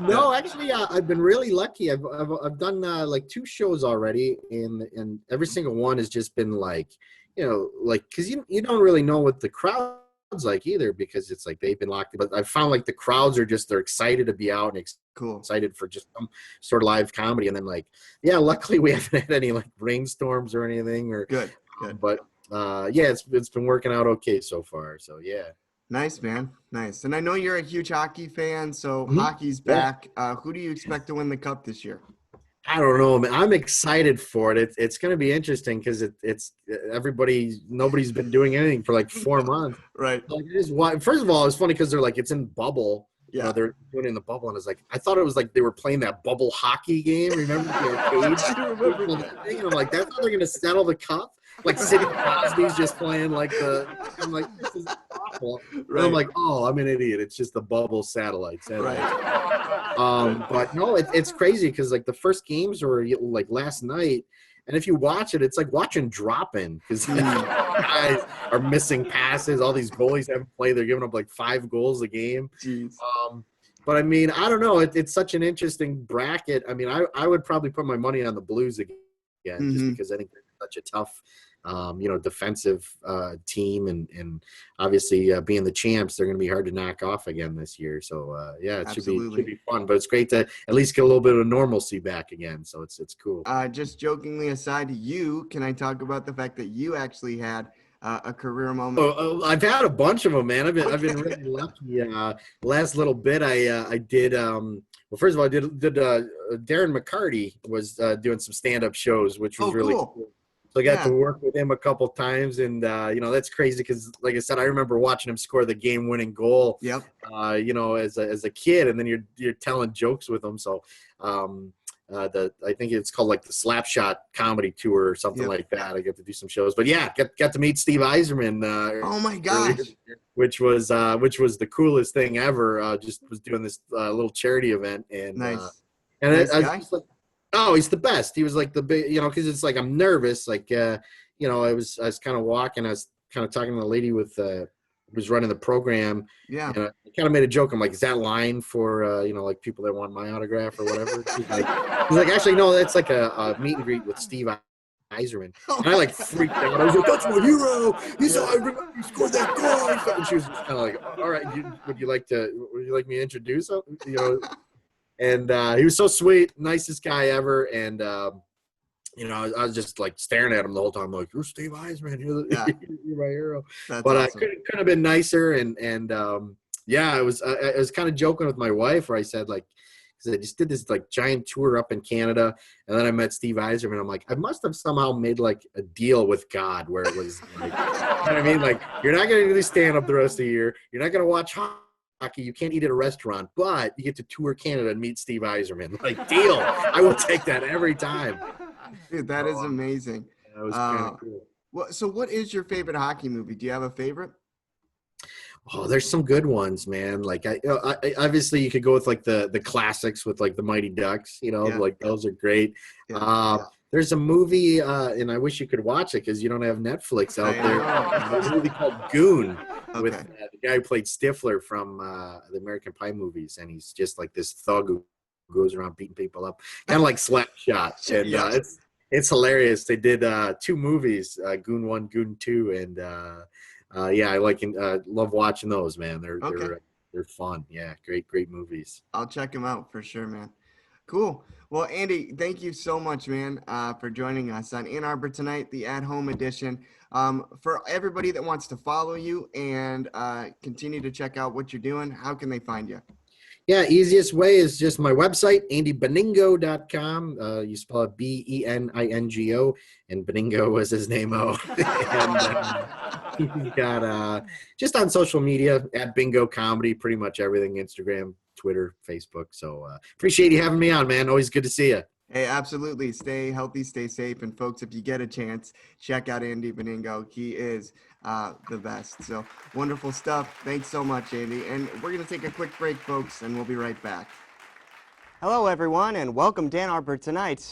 No, actually, I've been really lucky. I've done like 2 shows already, and every single one has just been like, because you don't really know what the crowd like either, because it's like they've been locked in. But I found like the crowds are they're excited to be out and Cool. excited for just some sort of live comedy. And then like, yeah, luckily we haven't had any like rainstorms or anything Good. But yeah, it's been working out okay so far. So yeah. Nice, man. Nice. And I know you're a huge hockey fan, so Mhm. hockey's back. Who do you expect to win the cup this year? I don't know, man. I'm excited for it. It's going to be interesting because nobody's been doing anything for like 4 months. Right. Like, first of all, it's funny because they're like, it's in bubble. Yeah. They're doing it in the bubble, and it's like, I thought it was like they were playing that bubble hockey game. Remember the arcades? I remember that. And I'm like, that's how they're going to settle the cup. Like Sidney Crosby's just playing like I'm like, this is awful. Right. And I'm like, oh, I'm an idiot. It's just the bubble satellites. Right. But no, it's crazy because like the first games were like last night, and if you watch it, it's like watching drop-in because guys are missing passes. All these goalies haven't played. They're giving up like 5 goals a game. Jeez. But I mean, I don't know. It's such an interesting bracket. I mean, I would probably put my money on the Blues again, just because I think they're such a tough, defensive team, and obviously being the champs, they're going to be hard to knock off again this year. So yeah, it should be fun. But it's great to at least get a little bit of normalcy back again. So it's cool. Just jokingly aside, can I talk about the fact that you actually had a career moment? I've had a bunch of them, man. I've been really lucky. Last little bit, I did. Well, first of all, I did. Darren McCarty was doing some stand-up shows, which was really cool. So I got to work with him a couple times, and that's crazy because, like I said, I remember watching him score the game-winning goal. Yep. As a kid, and then you're telling jokes with him. So I think it's called like the Slapshot Comedy Tour or something like that. I get to do some shows, but yeah, got to meet Steve Eiserman. Oh my gosh. Which was the coolest thing ever. Just was doing this little charity event, and Nice. and Nice I guy? was like, oh, he's the best. He was like the big, because it's like I'm nervous, like I was kind of walking, I was kind of talking to the lady with who was running the program. Yeah. And I kind of made a joke. I'm like, is that line for like people that want my autograph or whatever? He's like, actually, no, that's like a meet and greet with Steve Eiserman. And I like freaked out. I was like, that's my hero. He scored that goal. And she was just kind of like, all right, would you like me to introduce him? And he was so sweet, nicest guy ever. And I was just like staring at him the whole time, like, you're Steve Eiserman, you're my hero. That's but awesome. I couldn't have been nicer. And I was kind of joking with my wife where I said, like, because I just did this like giant tour up in Canada, and then I met Steve Eiserman. I'm like, I must have somehow made like a deal with God where it was like, you know what I mean? Like, you're not going to do stand up the rest of the year. You're not going to watch hockey. You can't eat at a restaurant, but you get to tour Canada and meet Steve Eiserman. Like, deal. I will take that every time. Dude, that is amazing. That was kind of cool. So what is your favorite hockey movie? Do you have a favorite? Oh, there's some good ones, man. Like I obviously you could go with like the classics with like the Mighty Ducks, like those are great. There's a movie, and I wish you could watch it because you don't have Netflix out there. There's a movie called Goon with the guy who played Stifler from the American Pie movies, and he's just like this thug who goes around beating people up, kind of like Slapshot. And it's hilarious. They did 2 movies, Goon 1, Goon 2, and I love watching those, man. They're fun. Yeah, great movies. I'll check them out for sure, man. Cool. Well, Andy, thank you so much, man, for joining us on Ann Arbor Tonight, the at-home edition. For everybody that wants to follow you and continue to check out what you're doing, how can they find you? Yeah, easiest way is just my website, andybeningo.com. You spell it Beningo, and Beningo was his name. And he's got just on social media at Bingo Comedy, pretty much everything, Instagram, Twitter, Facebook. So appreciate you having me on, man. Always good to see you. Hey, absolutely. Stay healthy, stay safe. And folks, if you get a chance, check out Andy Beningo. He is the best. So wonderful stuff. Thanks so much, Andy. And we're going to take a quick break, folks, and we'll be right back. Hello, everyone, and welcome to Ann Arbor Tonight.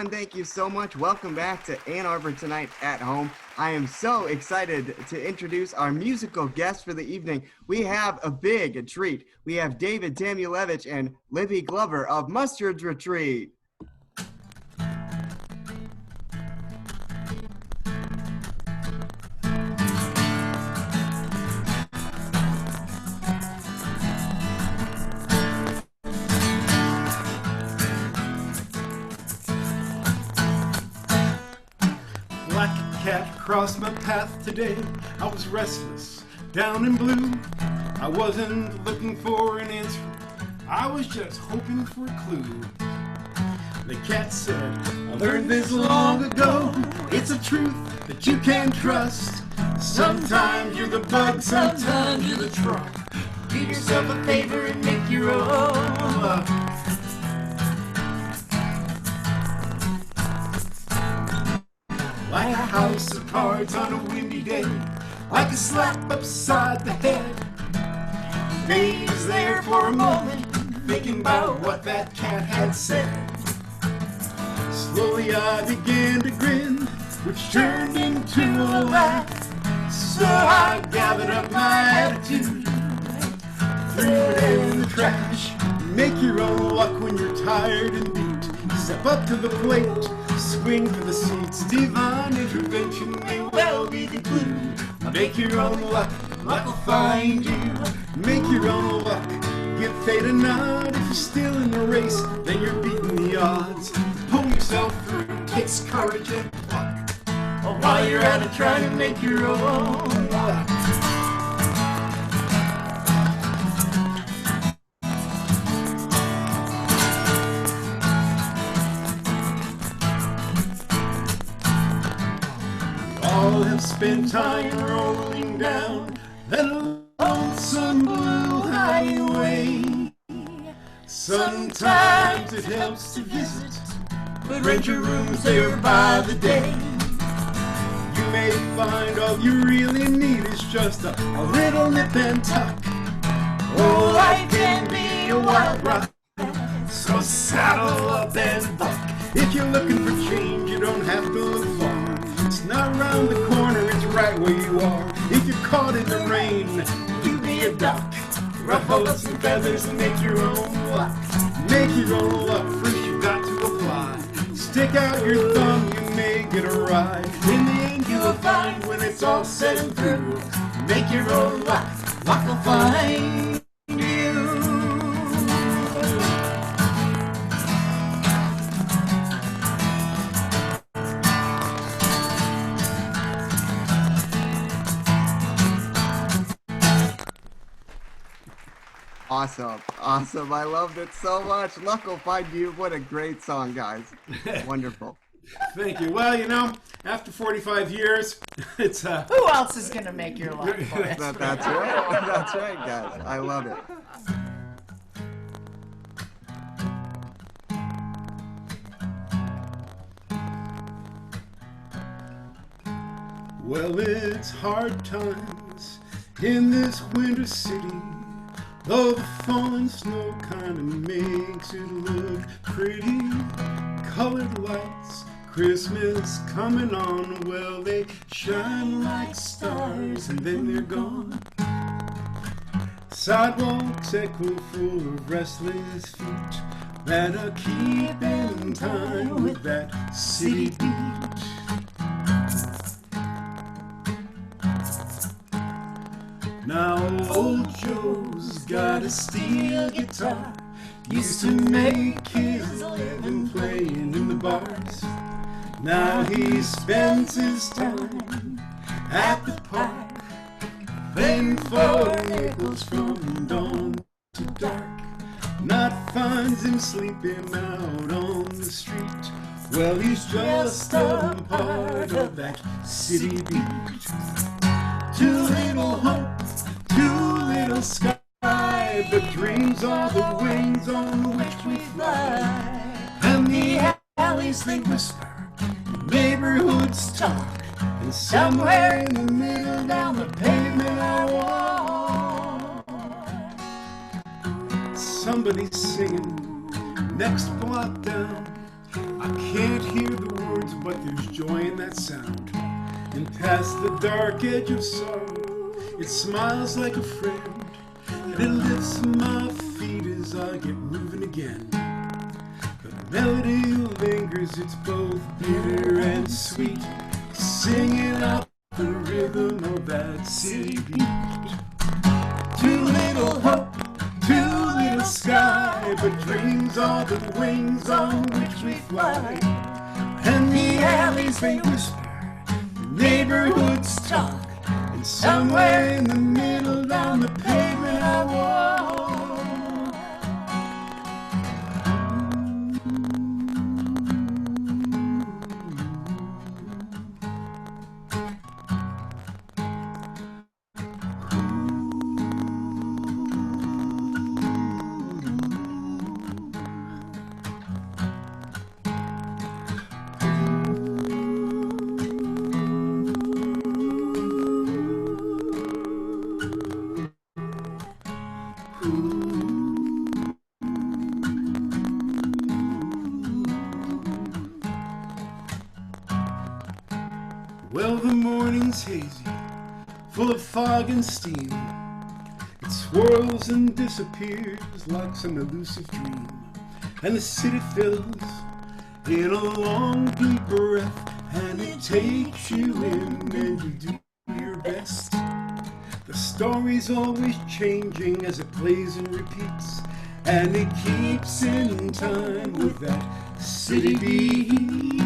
Thank you so much. Welcome back to Ann Arbor Tonight at Home. I am so excited to introduce our musical guest for the evening. We have a big treat. We have David Tamulevich and Libby Glover of Mustard's Retreat. Crossed my path today. I was restless, down and blue. I wasn't looking for an answer. I was just hoping for a clue. The cat said, I learned this long ago. It's a truth that you can trust. Sometimes you're the bug, sometimes you're the truck. Do yourself a favor and make your own. Like a house of cards on a windy day, like a slap upside the head. He was there for a moment, thinking about what that cat had said. Slowly I began to grin, which turned into a laugh. So I gathered up my attitude, threw it in the trash. Make your own luck when you're tired and beat. Step up to the plate, swing for the seats. Divine intervention may well be the clue. Make your own luck, luck will find you. Make your own luck, give fate a nod. If you're still in the race, then you're beating the odds. Pull yourself through, takes courage and pluck. While you're at it, try to make your own luck. All have spent time rolling down that lonesome blue highway. Sometimes it helps to visit, but rent your rooms there by the day. You may find all you really need is just a little nip and tuck. Oh, life can be a wild rock, so saddle up and buck. If you're looking for change, you don't have to look far. It's not round the corner, it's right where you are. If you're caught in the rain, you be a duck. Ruffle up some feathers and make your own luck. Make your own luck, first you got to apply. Stick out your thumb, you may get a ride. In the end you'll find when it's all said and through. Make your own luck, luck will find you. Awesome. Awesome. I loved it so much. Luck will find you. What a great song, guys. Wonderful. Thank you. Well, you know, after 45 years, it's Who else is going to make your luck for us? That's right. That's right, guys. I love it. well, it's hard times in this winter city. Though the falling snow kind of makes it look pretty. Colored lights, Christmas coming on. Well, they shine like stars and then they're gone. Sidewalks echo full of restless feet that are keeping time with that city beat. Now old Joe's got a steel guitar, used to make his living playing in the bars. Now he spends his time at the park, playing for nickels from dawn to dark. Not finds him sleeping out on the street. Well, he's just a part of that city beat. Too little hope, too little sky, but dreams are the wings on which we fly. And the alleys they whisper, neighborhoods talk, and somewhere in the middle down the pavement I walk. Somebody's singing, next block down. I can't hear the words, but there's joy in that sound. And past the dark edge of sorrow, it smiles like a friend, and it lifts my feet as I get moving again. The melody lingers, it's both bitter and sweet, singing out the rhythm of that city beat. Too little hope, too little sky, but dreams are the wings on which we fly. And the alleys they whisper, neighborhoods talk, and somewhere in the middle down the pavement I walk. Well, the morning's hazy, full of fog and steam. It swirls and disappears like some elusive dream. And the city fills in a long deep breath, and it takes you in and you do your best. The story's always changing as it plays and repeats, and it keeps in time with that city beat.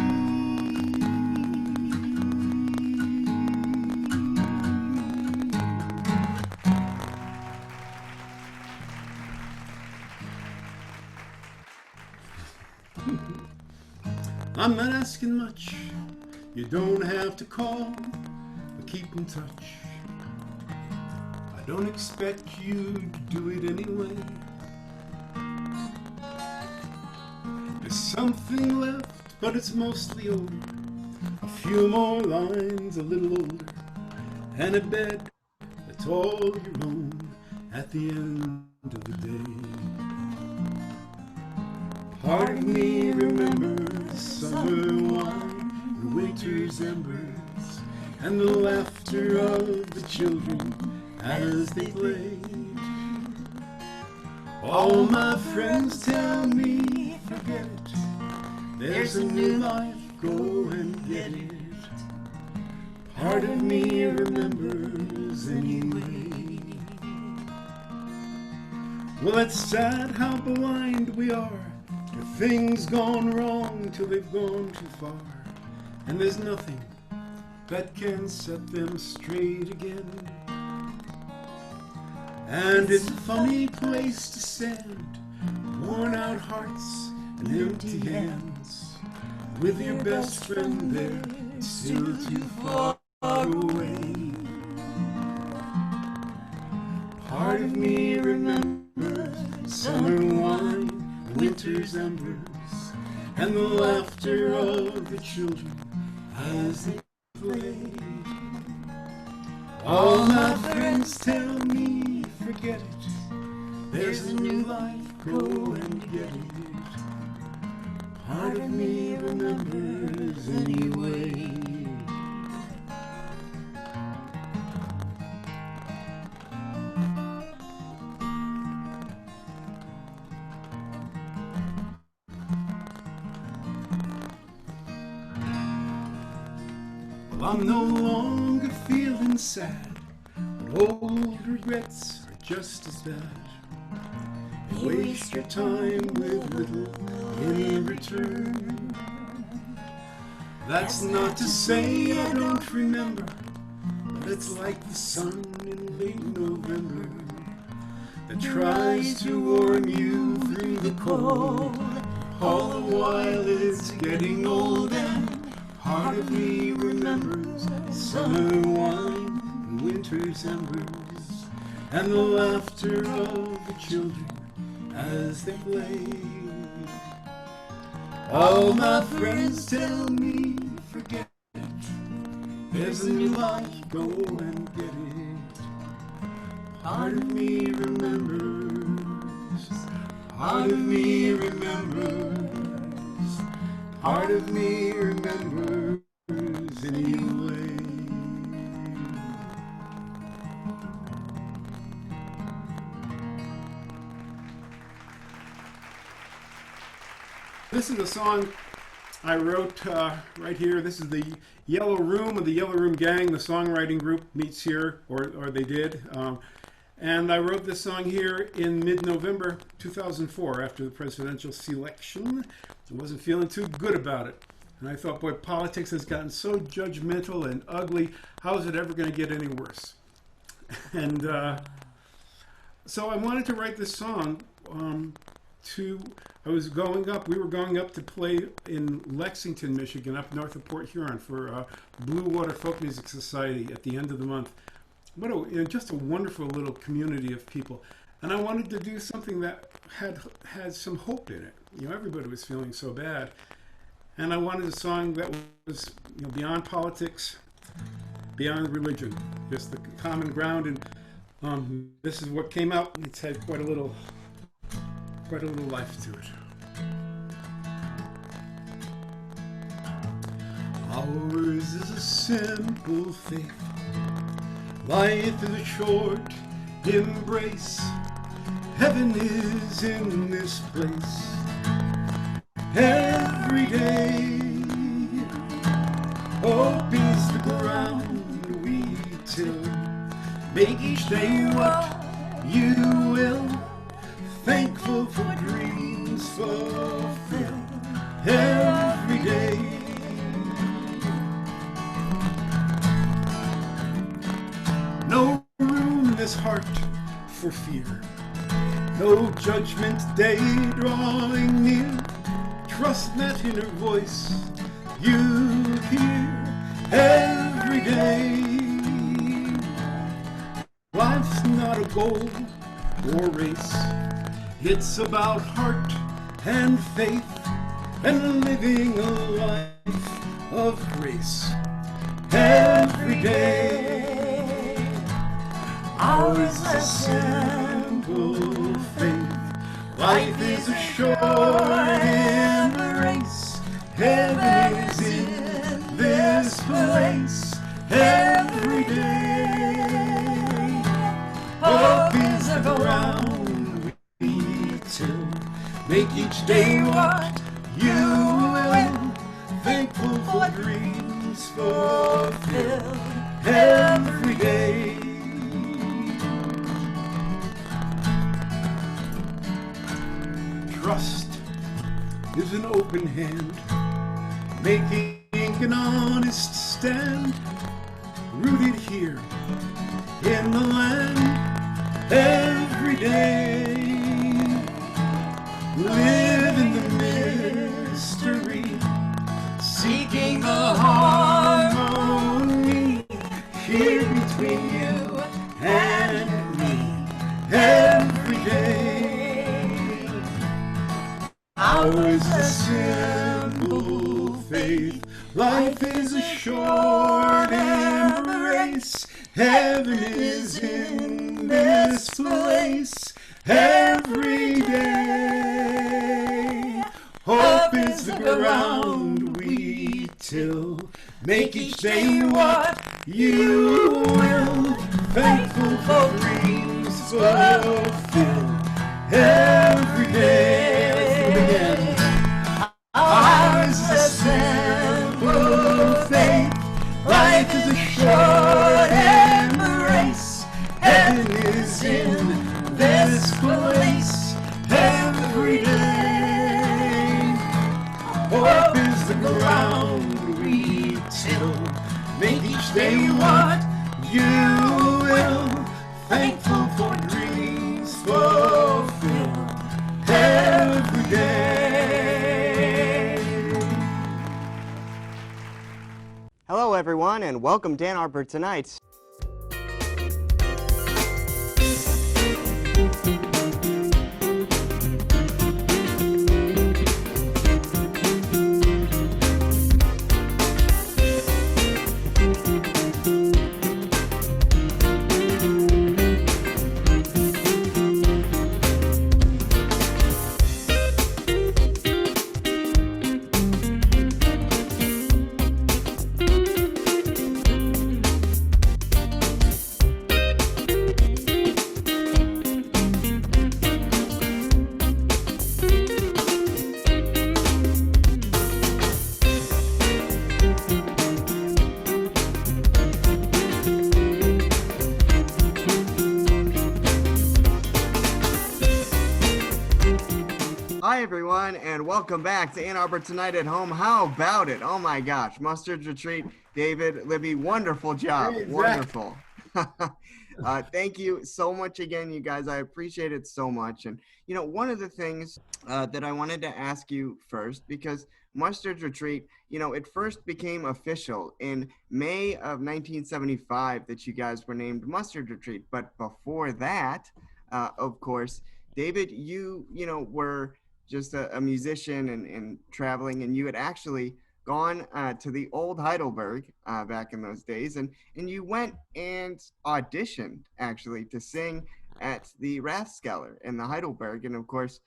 I'm not asking much, you don't have to call, but keep in touch. I don't expect you to do it anyway. There's something left, but it's mostly over. A few more lines, a little older, and a bed that's all your own at the end of the day. Part of me remembers summer wine and winter's embers, and the laughter of the children as they played. All my friends tell me, forget it, there's a new life, go and get it. Part of me remembers anyway. Well, it's sad how blind we are to things gone wrong till they've gone too far, and there's nothing that can set them straight again. And it's a funny place to stand, worn out hearts and empty hands, with your best friend there, still too far away. Part of me remembers summer wine, winter's embers, and the laughter of the children as they play. All my friends tell me, forget it, there's a new life, go and get it. Part of me remembers anyway. Well, I'm no longer feeling sad, but old regrets are just as bad. You waste your time with little in return. That's not to say I don't remember, but it's like the sun in late November that tries to warm you through the cold. All the while it's getting old, and part of me remembers summer wine and winter's embers, and the laughter of the children as they play. All my friends tell me, forget it, there's a new life, go and get it. Part of me remembers, part of me remembers, part of me remembers anyway. This is a song I wrote right here. This is the Yellow Room of the Yellow Room Gang. The songwriting group meets here, or they did. And I wrote this song here in mid-November 2004 after the presidential election. I wasn't feeling too good about it. And I thought, boy, politics has gotten so judgmental and ugly. How is it ever going to get any worse? And so I wanted to write this song we were going up to play in Lexington, Michigan, up north of Port Huron for Blue Water Folk Music Society at the end of the month. Just a wonderful little community of people. And I wanted to do something that had some hope in it. Everybody was feeling so bad. And I wanted a song that was beyond politics, beyond religion, just the common ground. And this is what came out. It's had quite a little life to it. Ours is a simple faith, Life is a short embrace. Heaven is in this place. Every day, hope is the ground we till. Make each day what you will. Thankful for dreams fulfilled. Every day. No room in this heart for fear. No judgment day drawing near. Trust that inner voice you hear every day. Life's not a goal or race. It's about heart and faith and living a life of grace every day. Ours is a simple faith. Life is a short embrace. Heaven is in this place every day. Hope is the ground we till. Make each day what you will. Thankful for dreams fulfilled every day. Trust is an open hand, making an honest stand, rooted here in the land every day. Live in the mystery, seeking the harmony here between you and me every day. Ours a simple faith. Life is a short embrace. Heaven is in this place every day. Hope is the ground we till. Make each day what you will. Thankful for dreams fulfilled every day. Ours is a simple faith. Life is a short embrace. Heaven is in this place every day. Hope is the ground we till. Make each day what you will. Thankful for dreams fulfilled every day. Hello, everyone, and welcome to Ann Arbor Tonight. Hi, everyone, and welcome back to Ann Arbor Tonight at Home. How about it? Oh, my gosh. Mustard's Retreat, David, Libby, wonderful job. Hey, Zach. Wonderful. Thank you so much again, you guys. I appreciate it so much. And, you know, one of the things that I wanted to ask you first, because Mustard's Retreat, you know, it first became official in May of 1975 that you guys were named Mustard Retreat. But before that, of course, David, you know, were just a musician and traveling, and you had actually gone to the old Heidelberg back in those days, and you went and auditioned actually to sing at the Rathskeller in the Heidelberg. And of course,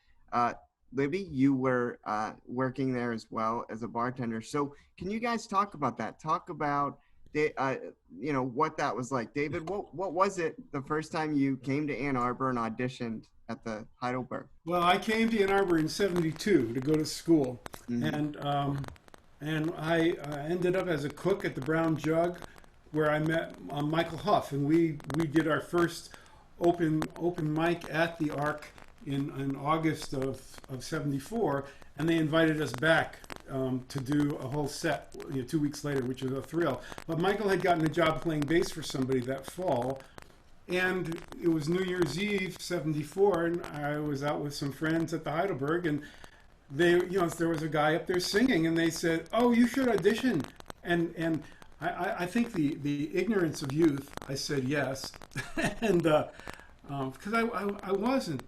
Libby, you were working there as well as a bartender. So can you guys talk about that? Talk about what that was like. David, what was it the first time you came to Ann Arbor and auditioned at the Heidelberg? Well, I came to Ann Arbor in '72 to go to school, Mhm. and I ended up as a cook at the Brown Jug, where I met Michael Huff, and we did our first open mic at the Arc in August of '74, and they invited us back to do a whole set 2 weeks later, which was a thrill. But Michael had gotten a job playing bass for somebody that fall, and it was New Year's Eve '74, and I was out with some friends at the Heidelberg, and there was a guy up there singing, and they said, "Oh, you should audition." And I think the ignorance of youth, I said yes, and because I wasn't.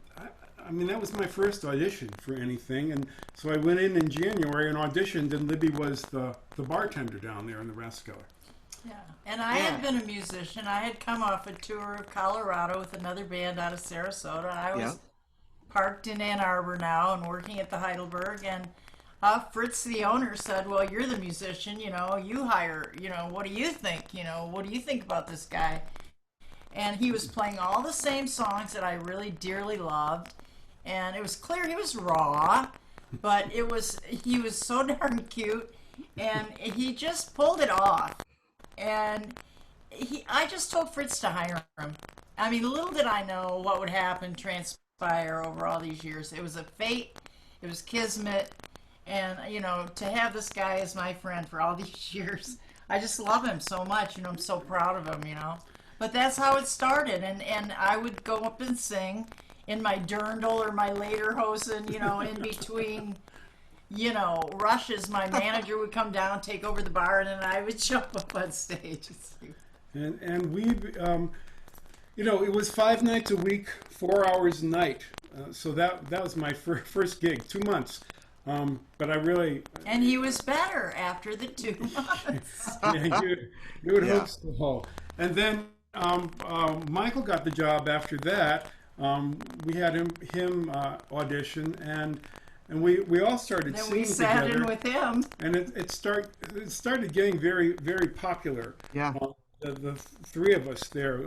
I mean, that was my first audition for anything, and so I went in January and auditioned, and Libby was the bartender down there in the Rathskeller. Yeah, and I had been a musician. I had come off a tour of Colorado with another band out of Sarasota. I was parked in Ann Arbor now and working at the Heidelberg, and Fritz, the owner, said, "Well, you're the musician, you hire, what do you think? What do you think about this guy?" And he was playing all the same songs that I really dearly loved, and it was clear he was raw, but he was so darn cute, and he just pulled it off. And I just told Fritz to hire him. I mean, little did I know what would transpire over all these years. It was a fate. It was kismet. And, to have this guy as my friend for all these years, I just love him so much. I'm so proud of him, But that's how it started. And I would go up and sing in my dirndl or my lederhosen, in between rushes. My manager would come down, take over the bar, and then I would jump up on stage. And we, it was 5 nights a week, 4 hours a night. So that was my first gig, 2 months. But I really... And he was better after the 2 months. Yeah, you would hope so. And then Michael got the job after that. We had him audition, and we all started singing together. Then we sat in with him. And it started getting very, very popular. Yeah. The three of us there,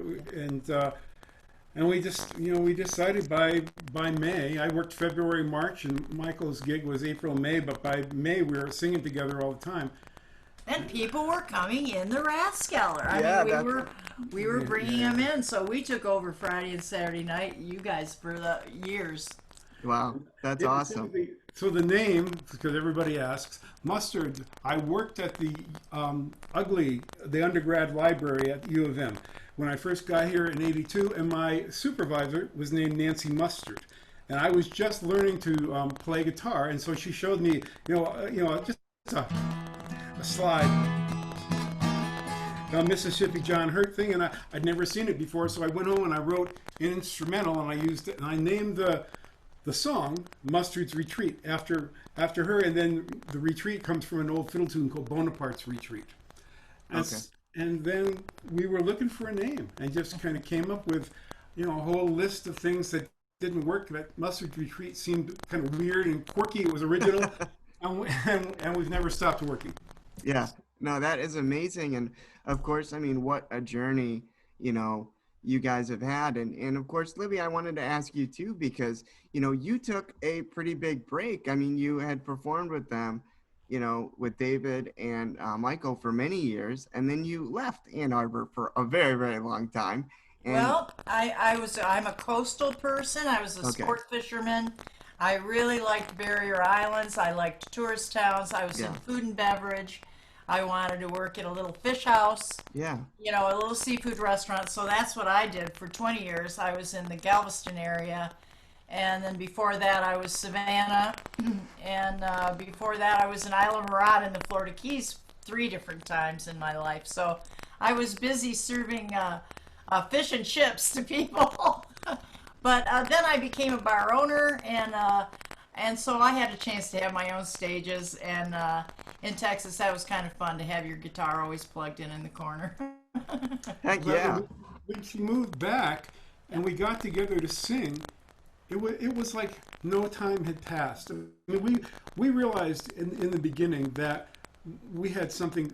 and we just we decided by May. I worked February, March, and Michael's gig was April, May. But by May we were singing together all the time. And people were coming in the Rathskeller. I mean, we were bringing them in, so we took over Friday and Saturday night. You guys for the years. Wow, that's awesome. So the name, because everybody asks, Mustard. I worked at the undergrad library at U of M when I first got here in '82, and my supervisor was named Nancy Mustard, and I was just learning to play guitar, and so she showed me, just a slide, Mississippi John Hurt thing, and I'd never seen it before, so I went home and I wrote an instrumental, and I used it, and I named the song Mustard's Retreat after her, and then the retreat comes from an old fiddle tune called Bonaparte's Retreat. And then we were looking for a name and just kind of came up with, a whole list of things that didn't work. That Mustard's Retreat seemed kind of weird and quirky. It was original, and we've never stopped working. Yeah, no, that is amazing. And of course, I mean, what a journey, you guys have had. And of course, Libby, I wanted to ask you too, because, you took a pretty big break. I mean, you had performed with them, with David and Michael for many years, and then you left Ann Arbor for a very, very long time. And well, I'm a coastal person. I was a sport fisherman. I really liked barrier islands. I liked tourist towns. I was in food and beverage. I wanted to work at a little fish house. Yeah. A little seafood restaurant. So that's what I did for 20 years. I was in the Galveston area. And then before that, I was Savannah. And before that, I was in Isla Mirada in the Florida Keys 3 different times in my life. So I was busy serving fish and chips to people. But then I became a bar owner, and so I had a chance to have my own stages. And in Texas, that was kind of fun to have your guitar always plugged in the corner. Heck yeah. When she moved back and we got together to sing, it was like no time had passed. I mean, we realized in the beginning that we had something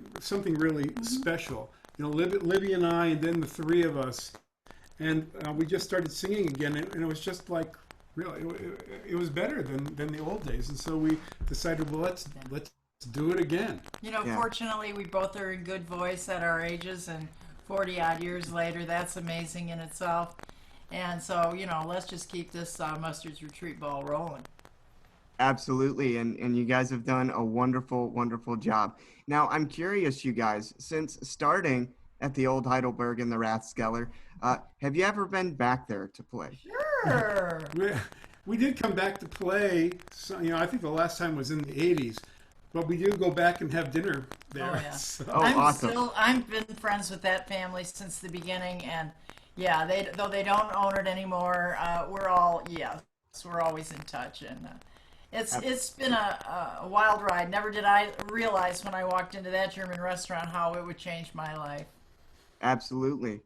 really special. You know, Libby and I, and then the three of us, and we just started singing again, and it was just like really, it was better than the old days. And so we decided, well, let's do it again. You know, fortunately, we both are in good voice at our ages, and 40 odd years later, that's amazing in itself. And so, you know, let's just keep this Mustard's Retreat ball rolling. Absolutely, and you guys have done a wonderful, wonderful job. Now, I'm curious, you guys, since starting at the old Heidelberg in the Rathskeller, have you ever been back there to play? Sure. We did come back to play. So, you know, I think the last time was in the 80s, but we do go back and have dinner there. Oh, yeah. So. Oh, awesome. I've been friends with that family since the beginning, and yeah, though they don't own it anymore, we're always in touch, and it's been a wild ride. Never did I realize when I walked into that German restaurant how it would change my life. Absolutely.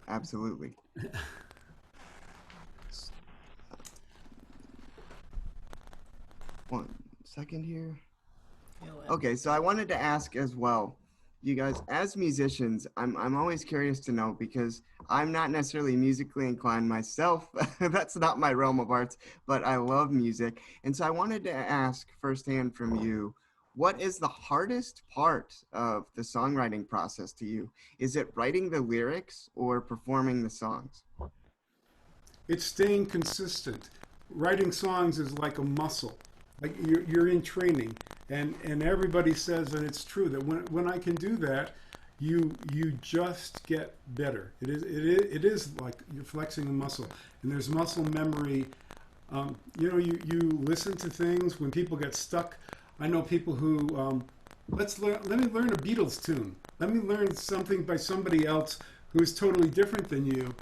Absolutely. One second here. Okay, so I wanted to ask as well, you guys, as musicians, I'm always curious to know, because I'm not necessarily musically inclined myself. That's not my realm of arts, but I love music. And so I wanted to ask firsthand from you, what is the hardest part of the songwriting process to you? Is it writing the lyrics or performing the songs? It's staying consistent. Writing songs is like a muscle. Like you're in training, and everybody says that it's true that when I can do that, you just get better. It is like you're flexing a muscle, and there's muscle memory. You know, you listen to things when people get stuck. I know people who let me learn a Beatles tune. Let me learn something by somebody else who's totally different than you,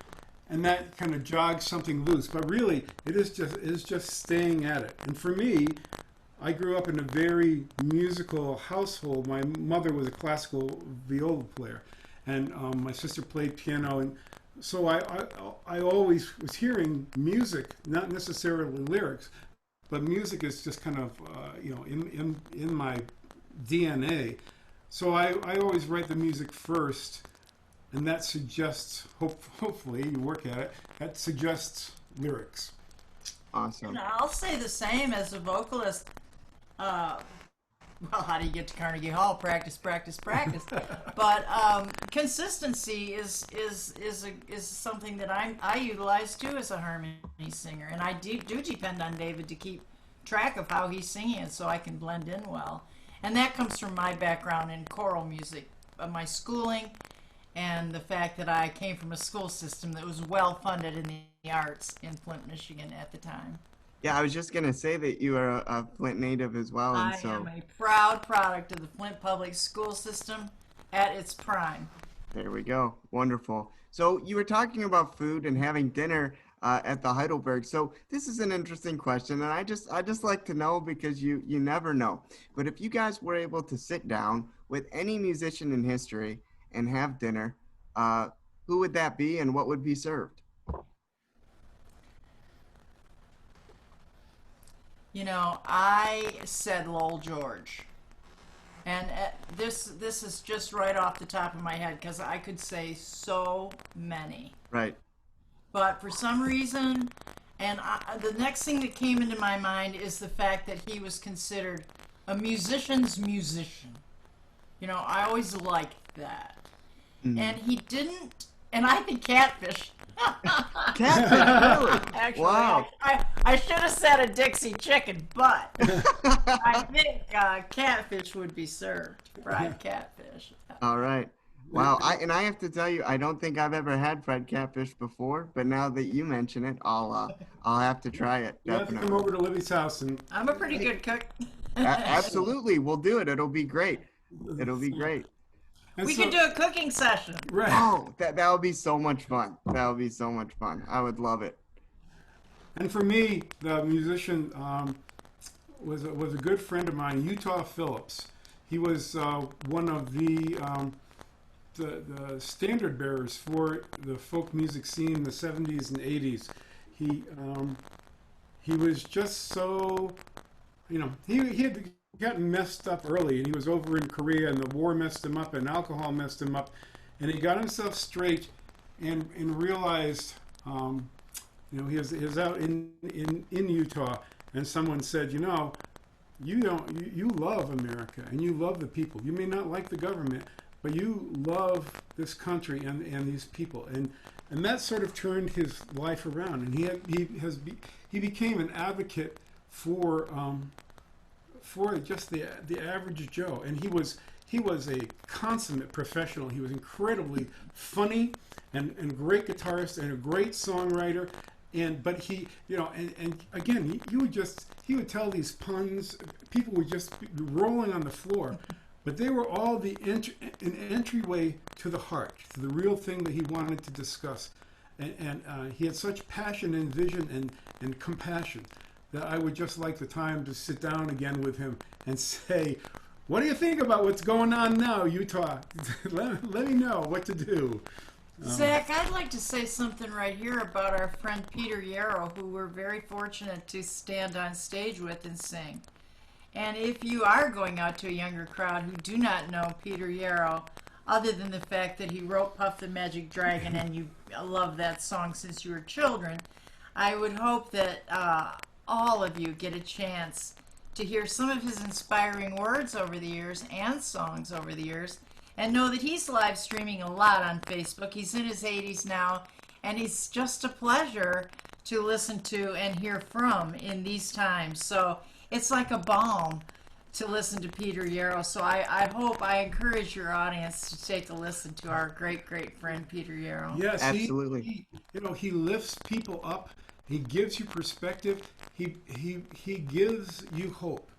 and that kind of jogs something loose. But really, it is just staying at it. And for me, I grew up in a very musical household. My mother was a classical viola player, and my sister played piano, and so I always was hearing music, not necessarily lyrics, but music is just kind of you know, in my DNA. So I always write the music first, and that suggests, hopefully you work at it, that suggests lyrics. Awesome. And I'll say the same as a vocalist. Well, how do you get to Carnegie Hall? Practice, practice, practice. But consistency is something that I utilize too as a harmony singer, and I do depend on David to keep track of how he's singing it so I can blend in well. And that comes from my background in choral music, my schooling, and the fact that I came from a school system that was well funded in the arts in Flint, Michigan at the time. Yeah, I was just going to say that you are a Flint native as well. And I am a proud product of the Flint public school system at its prime. There we go. Wonderful. So you were talking about food and having dinner at the Heidelberg. So this is an interesting question, and I just like to know, because you never know. But if you guys were able to sit down with any musician in history and have dinner, who would that be, and what would be served? You know, I said Lowell George. And this is just right off the top of my head, because I could say so many. Right. But for some reason, and the next thing that came into my mind is the fact that he was considered a musician's musician. You know, I always liked that. Mm. And he didn't, and I think Catfish. Catfish, really? Actually, wow. I should have said a Dixie chicken, but I think catfish would be served. Fried catfish. All right. Wow. I have to tell you, I don't think I've ever had fried catfish before, but now that you mention it, I'll have to try it. You have to come over to Libby's house, and I'm a pretty good cook. Absolutely, we'll do it. It'll be great. It'll be great. And we can do a cooking session. Right. Oh, that would be so much fun. That would be so much fun. I would love it. And for me, the musician was a good friend of mine, Utah Phillips. He was one of the standard bearers for the folk music scene in the 70s and 80s. He was just so, you know, he had gotten messed up early, and he was over in Korea, and the war messed him up, and alcohol messed him up, and he got himself straight, and realized, he was out in Utah, and someone said, you love America, and you love the people. You may not like the government, but you love this country and these people, and that sort of turned his life around, and he became an advocate for just the average Joe, and he was a consummate professional. He was incredibly funny and great guitarist and a great songwriter, but he and again he would tell these puns. People would just be rolling on the floor, but they were all an entryway to the heart, to the real thing that he wanted to discuss, and he had such passion and vision and compassion that I would just like the time to sit down again with him and say, what do you think about what's going on now, Utah? let me know what to do. Zach, I'd like to say something right here about our friend Peter Yarrow, who we're very fortunate to stand on stage with and sing. And if you are going out to a younger crowd who do not know Peter Yarrow, other than the fact that he wrote Puff the Magic Dragon and you love that song since you were children, I would hope that all of you get a chance to hear some of his inspiring words over the years and songs over the years, and know that he's live streaming a lot on Facebook. He's in his 80s now, and he's just a pleasure to listen to and hear from in these times. So it's like a balm to listen to Peter Yarrow. So I encourage your audience to take a listen to our great friend Peter Yarrow. Yes, absolutely. He lifts people up. He gives you perspective. He gives you hope.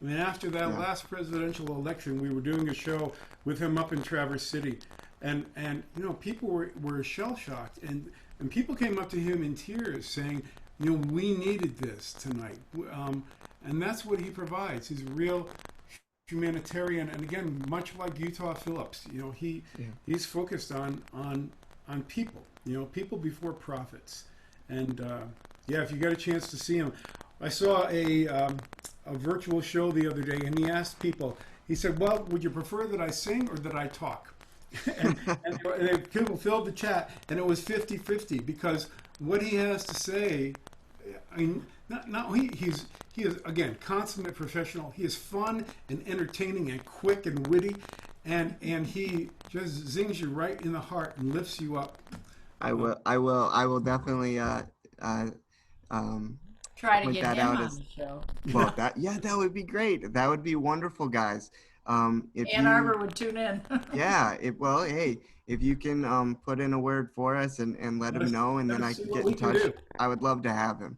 I mean, after that last presidential election, we were doing a show with him up in Traverse City, and people were shell shocked, and people came up to him in tears saying, we needed this tonight, and that's what he provides. He's a real humanitarian, and again, much like Utah Phillips, he's focused on people, people before profits. And if you got a chance to see him, I saw a virtual show the other day, and he asked people. He said, "Well, would you prefer that I sing or that I talk?" and people filled the chat, and it was 50-50 because what he has to say. I mean, he is again consummate professional. He is fun and entertaining and quick and witty, and he just zings you right in the heart and lifts you up. I will definitely try to point get that him out on as the show. well. That would be great. That would be wonderful, guys. If Arbor would tune in. If you can put in a word for us and let him know, and then I can get in touch. I would love to have him.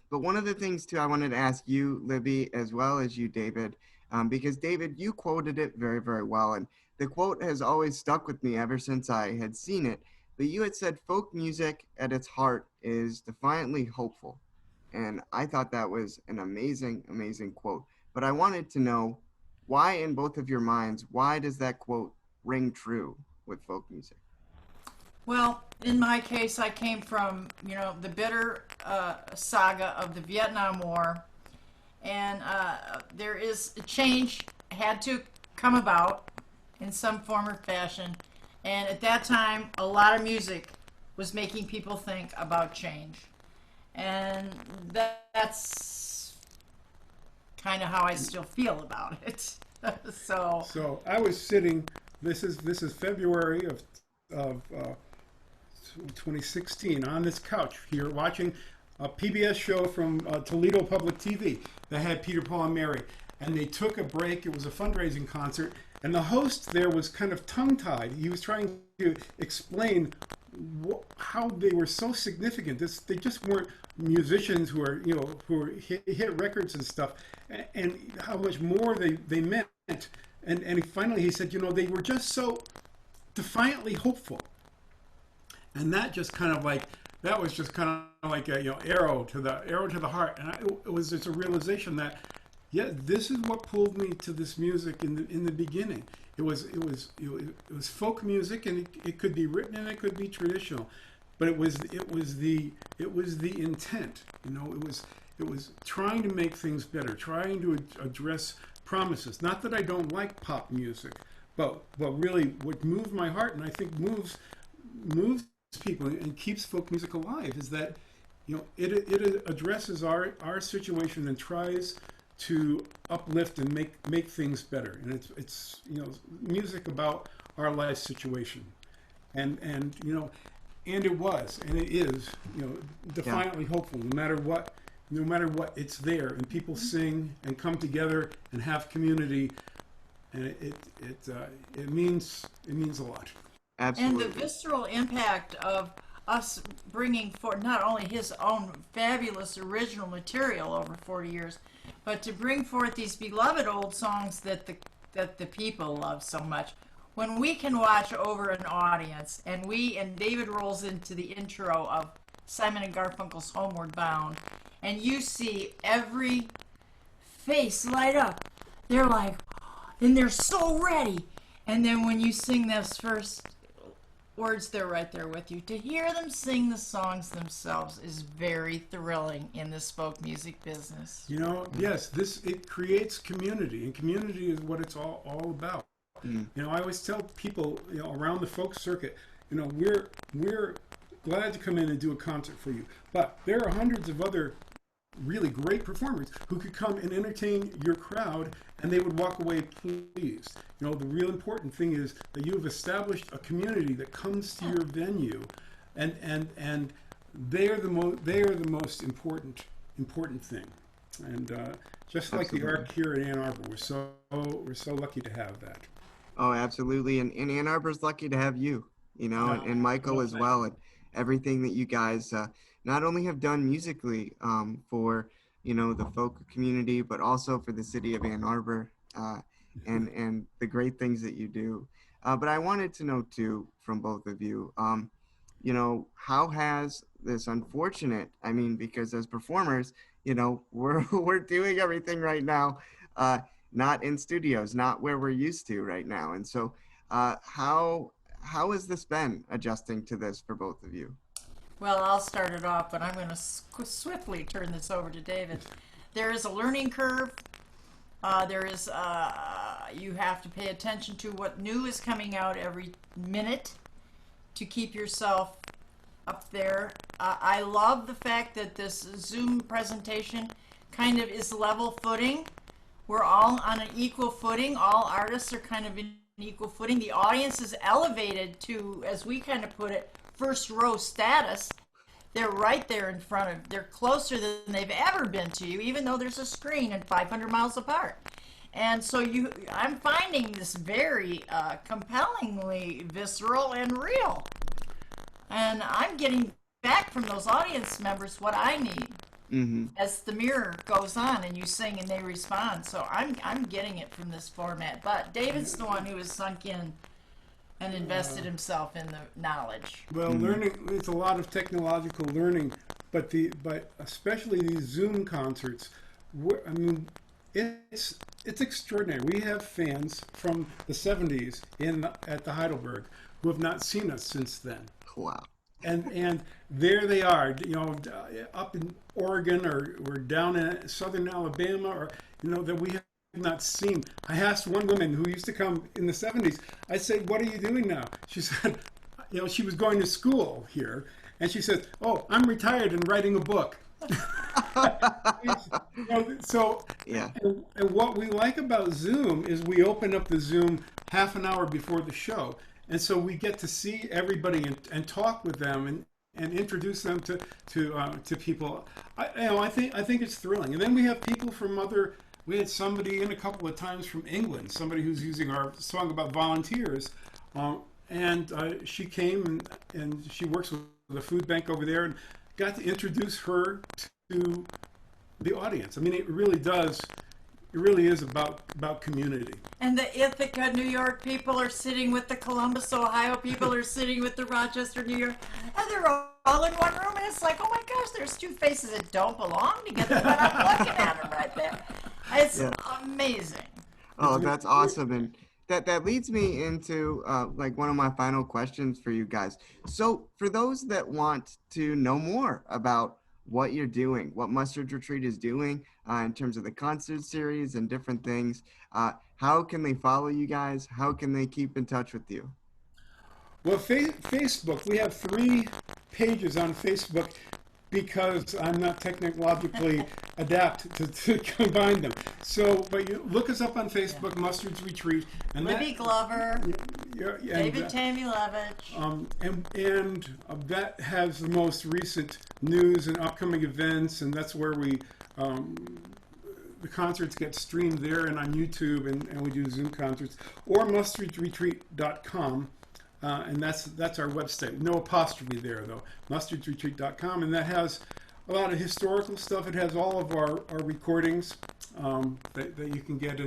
But one of the things too, I wanted to ask you, Libby, as well as you, David, because David, you quoted it very, very well, and the quote has always stuck with me ever since I had seen it. But you had said folk music at its heart is defiantly hopeful. And I thought that was an amazing, amazing quote. But I wanted to know why, in both of your minds, why does that quote ring true with folk music? Well, in my case, I came from, the bitter saga of the Vietnam War. And there is a change had to come about in some form or fashion. And at that time, a lot of music was making people think about change. And that's kind of how I still feel about it. So I was sitting, this is February of 2016, on this couch here watching a PBS show from Toledo Public TV that had Peter, Paul, and Mary. And they took a break. It was a fundraising concert. And the host there was kind of tongue-tied. He was trying to explain how they were so significant. They just weren't musicians who hit records and stuff, and how much more they meant. And finally he said, they were just so defiantly hopeful. And that just kind of like, that was just kind of like a arrow to the heart. And it was just a realization that, this is what pulled me to this music in the beginning. It was folk music, and it could be written and it could be traditional, but it was the intent. It was trying to make things better, trying to address promises. Not that I don't like pop music, but really what moved my heart, and I think moves people and keeps folk music alive, is that it addresses our situation and tries to uplift and make things better. And it's music about our life situation, and it was and it is defiantly hopeful. No matter what, it's there, and people sing and come together and have community, and it means a lot. Absolutely. And the visceral impact of us bringing forth not only his own fabulous original material over 40 years, but to bring forth these beloved old songs that the people love so much. When we can watch over an audience, and David rolls into the intro of Simon and Garfunkel's Homeward Bound, and you see every face light up. They're like, and they're so ready. And then when you sing those first words, they're right there with you. To hear them sing the songs themselves is very thrilling in this folk music business. Yes, it creates community, and community is what it's all about. I always tell people, around the folk circuit, we're glad to come in and do a concert for you, but there are hundreds of other really great performers who could come and entertain your crowd, and they would walk away pleased. The real important thing is that you have established a community that comes to your venue, and they are the most important thing. And just like Absolutely. the Arc here in Ann Arbor, we're so lucky to have that. Oh, absolutely. And Ann Arbor's lucky to have you, and Michael as well, and everything that you guys not only have done musically for, the folk community, but also for the city of Ann Arbor, and the great things that you do. But I wanted to know, too, from both of you, how has this unfortunate, because as performers, we're doing everything right now, not in studios, not where we're used to right now. And so how has this been adjusting to this for both of you? Well, I'll start it off, but I'm going to swiftly turn this over to David. There is a learning curve. You have to pay attention to what new is coming out every minute to keep yourself up there. I love the fact that this Zoom presentation kind of is level footing. We're all on an equal footing. All artists are kind of in equal footing. The audience is elevated to, as we kind of put it, first row status. They're right there in front of, they're closer than they've ever been to you, even though there's a screen and 500 miles apart. And so I'm finding this very compellingly visceral and real. And I'm getting back from those audience members what I need. As the mirror goes on and you sing and they respond. So I'm getting it from this format. But David's the one who has sunk in and invested himself in the knowledge. Well, learning, it's a lot of technological learning, but especially these Zoom concerts, it's extraordinary. We have fans from the 70s at the Heidelberg who have not seen us since then. Wow. And there they are, up in Oregon or down in southern Alabama, or that we have not seen. I asked one woman who used to come in the 70s. I said, "What are you doing now?" She said, she was going to school here, and she said, "Oh, I'm retired and writing a book." So Yeah. And what we like about Zoom is we open up the Zoom half an hour before the show. And so we get to see everybody and talk with them and introduce them to people. I think it's thrilling. And then we have people from we had somebody in a couple of times from England, somebody who's using our song about volunteers. And she came and she works with the food bank over there, and got to introduce her to the audience. It really is about community. And the Ithaca, New York people are sitting with the Columbus, Ohio people are sitting with the Rochester, New York, and they're all in one room, and it's like, oh my gosh, there's two faces that don't belong together, but I'm looking at them right there. It's amazing. Oh, that's awesome. And that leads me into one of my final questions for you guys. So for those that want to know more about what you're doing, what Mustard Retreat is doing in terms of the concert series and different things, how can they follow you guys? How can they keep in touch with you? Well, Facebook, we have 3 pages on Facebook because I'm not technologically adept to combine them. So, but you look us up on Facebook, Mustard's Retreat, and Libby Glover, David and, Tamulevich. and that has the most recent news and upcoming events, and that's where we the concerts get streamed there and on YouTube, and we do Zoom concerts, or mustardretreat.com. And that's our website. No apostrophe there, though. Mustardretreat.com, and that has a lot of historical stuff. It has all of our recordings that you can get,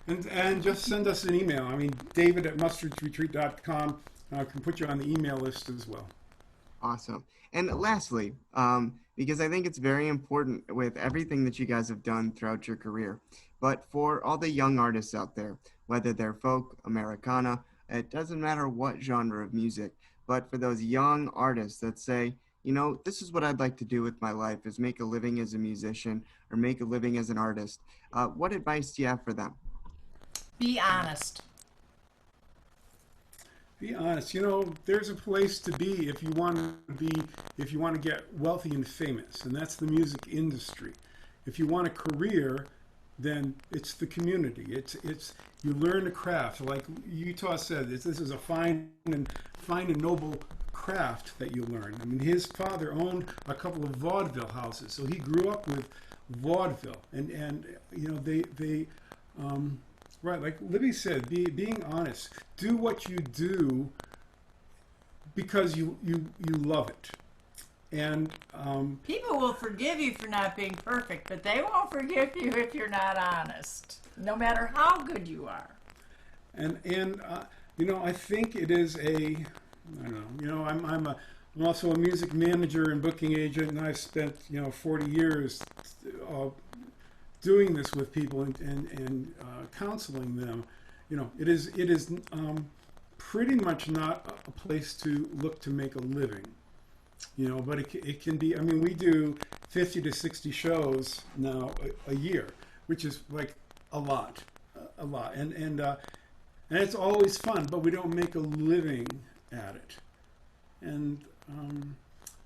and just send us an email. I mean, David at mustardretreat.com can put you on the email list as well. Awesome. And lastly, because I think it's very important with everything that you guys have done throughout your career, but for all the young artists out there, whether they're folk, Americana, it doesn't matter what genre of music, but for those young artists that say, you know, this is what I'd like to do with my life, is make a living as a musician or make a living as an artist, what advice do you have for them? Be honest. Be honest. You know, there's a place to be if you want to get wealthy and famous, and that's the music industry. If you want a career, then it's the community. It's you learn a craft. Like Utah said, this is a fine and noble craft that you learn. I mean, his father owned a couple of vaudeville houses, so he grew up with vaudeville, and you know they right, like Libby said, being honest. Do what you do because you love it. And people will forgive you for not being perfect, but they won't forgive you if you're not honest, no matter how good you are. And you know, I think it is I don't know. You know, I'm also a music manager and booking agent, and I've spent 40 years doing this with people and counseling them. You know, it is pretty much not a place to look to make a living. You know, but it can be. I mean, we do 50 to 60 shows now a year, which is like a lot, and it's always fun. But we don't make a living at it, and I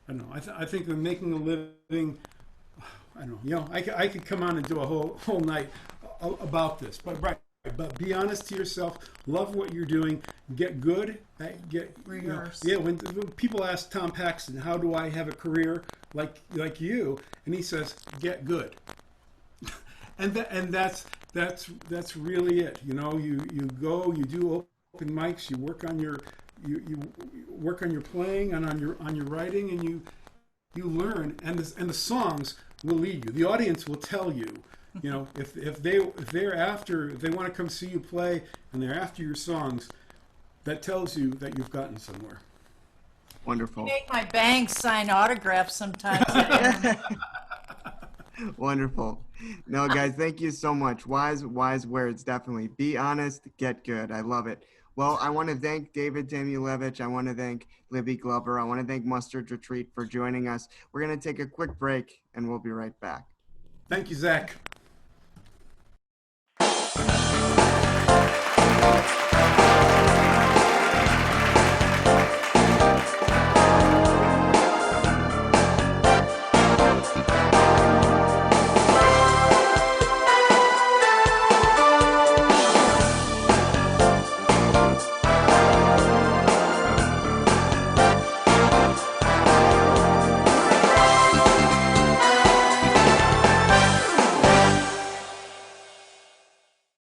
don't know. I think that making a living, I don't know. You know, I could come on and do a whole night about this, but right. But be honest to yourself. Love what you're doing. Get good. Rehearse. When people ask Tom Paxton, "How do I have a career like you?" and he says, "Get good." and that's really it. You know, you go, you do open mics, you work on your work on your playing and on your writing, and you learn, and the songs will lead you. The audience will tell you. You know, if they want to come see you play and they're after your songs, that tells you that you've gotten somewhere. Wonderful. I make my bank sign autographs sometimes. Wonderful. No, guys, thank you so much. Wise words, definitely. Be honest, get good. I love it. Well, I want to thank David Tamulevich. I want to thank Libby Glover. I want to thank Mustard Retreat for joining us. We're going to take a quick break, and we'll be right back. Thank you, Zach.